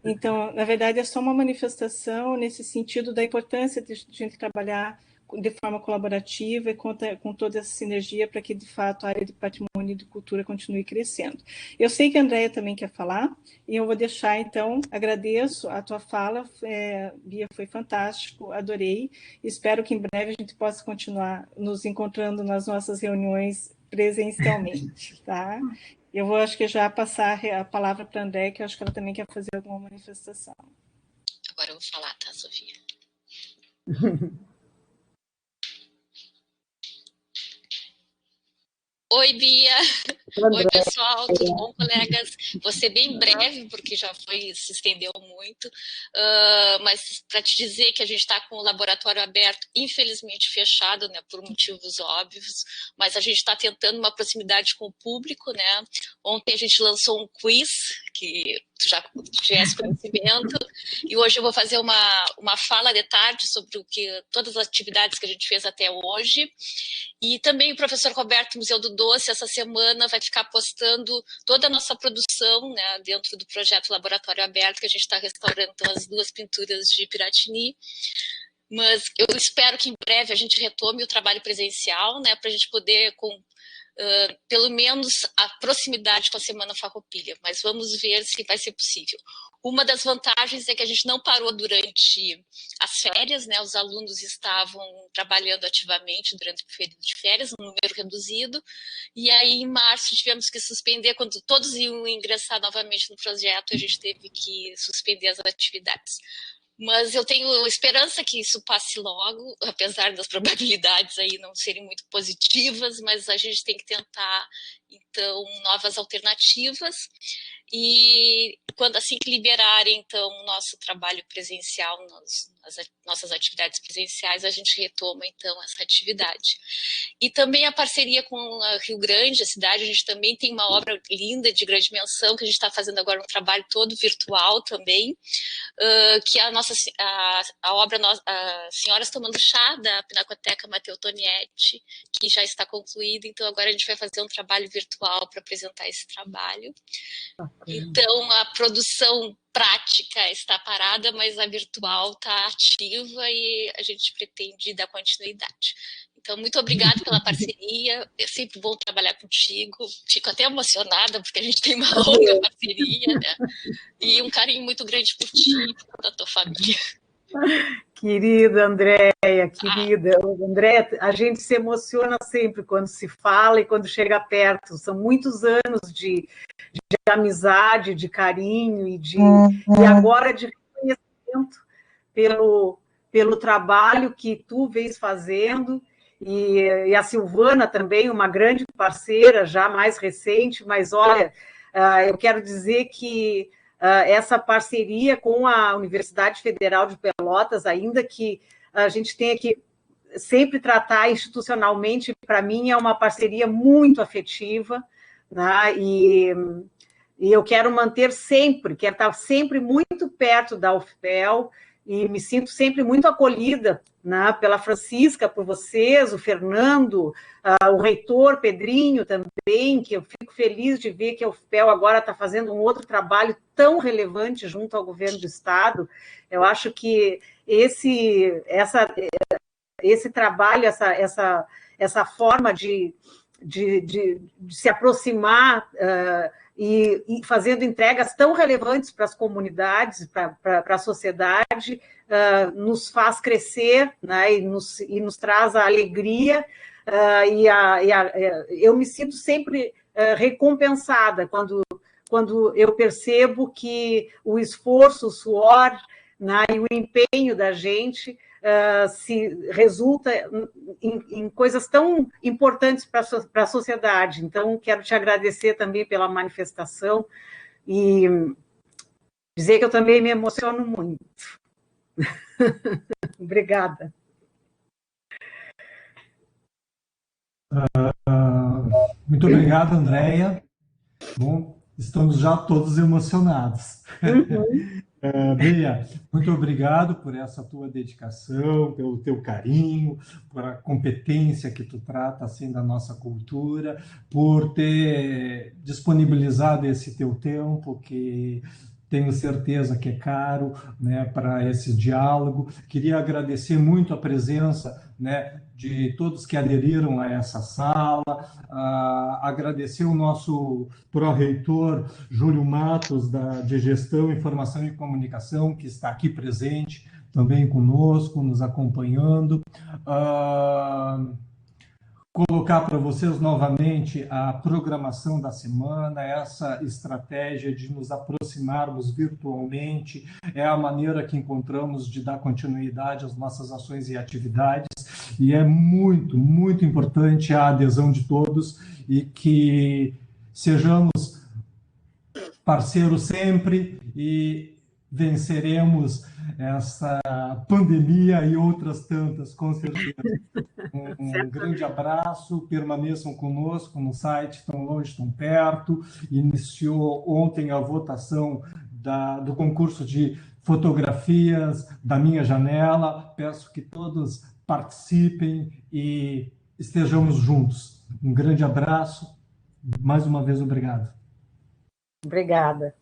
Então, na verdade, é só uma manifestação nesse sentido da importância de a gente trabalhar de forma colaborativa e com toda essa sinergia para que, de fato, a área de patrimônio e de cultura continue crescendo. Eu sei que a Andréia também quer falar, e eu vou deixar, então, agradeço a tua fala, Bia, foi fantástico, adorei, espero que em breve a gente possa continuar nos encontrando nas nossas reuniões presencialmente, tá? Eu vou, acho que já passar a palavra para a Andréia, que eu acho que ela também quer fazer alguma manifestação. Agora eu vou falar, tá, Sofia? Oi, Bia. Oi, pessoal, tudo bom, colegas? Vou ser bem breve, porque já se estendeu muito, mas para te dizer que a gente está com o laboratório aberto, infelizmente fechado, né, por motivos óbvios, mas a gente está tentando uma proximidade com o público, né? Ontem a gente lançou um quiz, que tu já tivesse conhecimento, e hoje eu vou fazer uma fala de tarde sobre todas as atividades que a gente fez até hoje. E também o professor Roberto Museu do Doce, essa semana, vai ficar postando toda a nossa produção, né, dentro do projeto Laboratório Aberto, que a gente está restaurando então, as 2 pinturas de Piratini. Mas eu espero que em breve a gente retome o trabalho presencial, né, para a gente poder, com pelo menos a proximidade com a Semana Farroupilha, mas vamos ver se vai ser possível. Uma das vantagens é que a gente não parou durante as férias, né? Os alunos estavam trabalhando ativamente durante o período de férias, um número reduzido, e aí em março tivemos que suspender, quando todos iam ingressar novamente no projeto, a gente teve que suspender as atividades. Mas eu tenho esperança que isso passe logo, apesar das probabilidades aí não serem muito positivas, mas a gente tem que tentar, então, novas alternativas. E quando assim que liberarem, então, o nosso trabalho presencial, as nossas atividades presenciais, a gente retoma, então, essa atividade. E também a parceria com a Rio Grande, a cidade, a gente também tem uma obra linda de grande dimensão, que a gente está fazendo agora um trabalho todo virtual também, que é a obra Senhoras Tomando Chá, da Pinacoteca Matteo Tonietti, que já está concluída, então agora a gente vai fazer um trabalho virtual para apresentar esse trabalho. Então, a produção prática está parada, mas a virtual está ativa e a gente pretende dar continuidade. Então, muito obrigada pela parceria, é sempre bom trabalhar contigo, fico até emocionada, porque a gente tem uma longa parceria, né? E um carinho muito grande por ti e por toda a tua família. Querida Andréia, querida. Andréia, a gente se emociona sempre quando se fala e quando chega perto. São muitos anos de amizade, de carinho e agora de reconhecimento pelo trabalho que tu vens fazendo, e a Silvana também, uma grande parceira, já mais recente, mas olha, eu quero dizer que essa parceria com a Universidade Federal de Pelotas, ainda que a gente tenha que sempre tratar institucionalmente, para mim é uma parceria muito afetiva, né? E eu quero manter sempre, quero estar sempre muito perto da UFPEL, e me sinto sempre muito acolhida, né, pela Francisca, por vocês, o Fernando, o reitor Pedrinho também, que eu fico feliz de ver que a UFPEL agora está fazendo um outro trabalho tão relevante junto ao governo do Estado. Eu acho que esse trabalho, essa forma de se aproximar e fazendo entregas tão relevantes para as comunidades, para a sociedade, nos faz crescer, né, e nos traz a alegria, eu me sinto sempre recompensada quando eu percebo que o esforço, o suor, né, e o empenho da gente se resulta em coisas tão importantes para a sociedade. Então, quero te agradecer também pela manifestação e dizer que eu também me emociono muito. Obrigada. Muito obrigado, Andréia. Bom, estamos já todos emocionados. Bia, muito obrigado por essa tua dedicação, pelo teu carinho, por a competência que tu trata assim da nossa cultura, por ter disponibilizado esse teu tempo, que tenho certeza que é caro, né, para esse diálogo. Queria agradecer muito a presença, né, de todos que aderiram a essa sala, agradecer o nosso pró-reitor Júlio Matos, de Gestão, Informação e Comunicação, que está aqui presente também conosco, nos acompanhando. Colocar para vocês novamente a programação da semana, essa estratégia de nos aproximarmos virtualmente, é a maneira que encontramos de dar continuidade às nossas ações e atividades, e é muito, muito importante a adesão de todos e que sejamos parceiros sempre e venceremos essa pandemia e outras tantas, com certeza. Um grande abraço, permaneçam conosco no site Tão Longe, Tão Perto. Iniciou ontem a votação do concurso de fotografias da minha janela. Peço que todos participem e estejamos juntos. Um grande abraço, mais uma vez obrigado. Obrigada.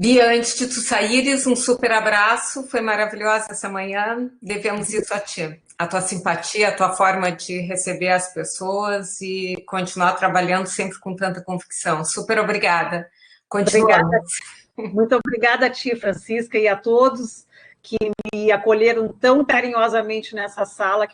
Bia, antes de tu saíres, um super abraço, foi maravilhosa essa manhã, devemos isso a ti. A tua simpatia, a tua forma de receber as pessoas e continuar trabalhando sempre com tanta convicção. Super obrigada. Continuamos. Obrigada. Muito obrigada a ti, Francisca, e a todos que me acolheram tão carinhosamente nessa sala, que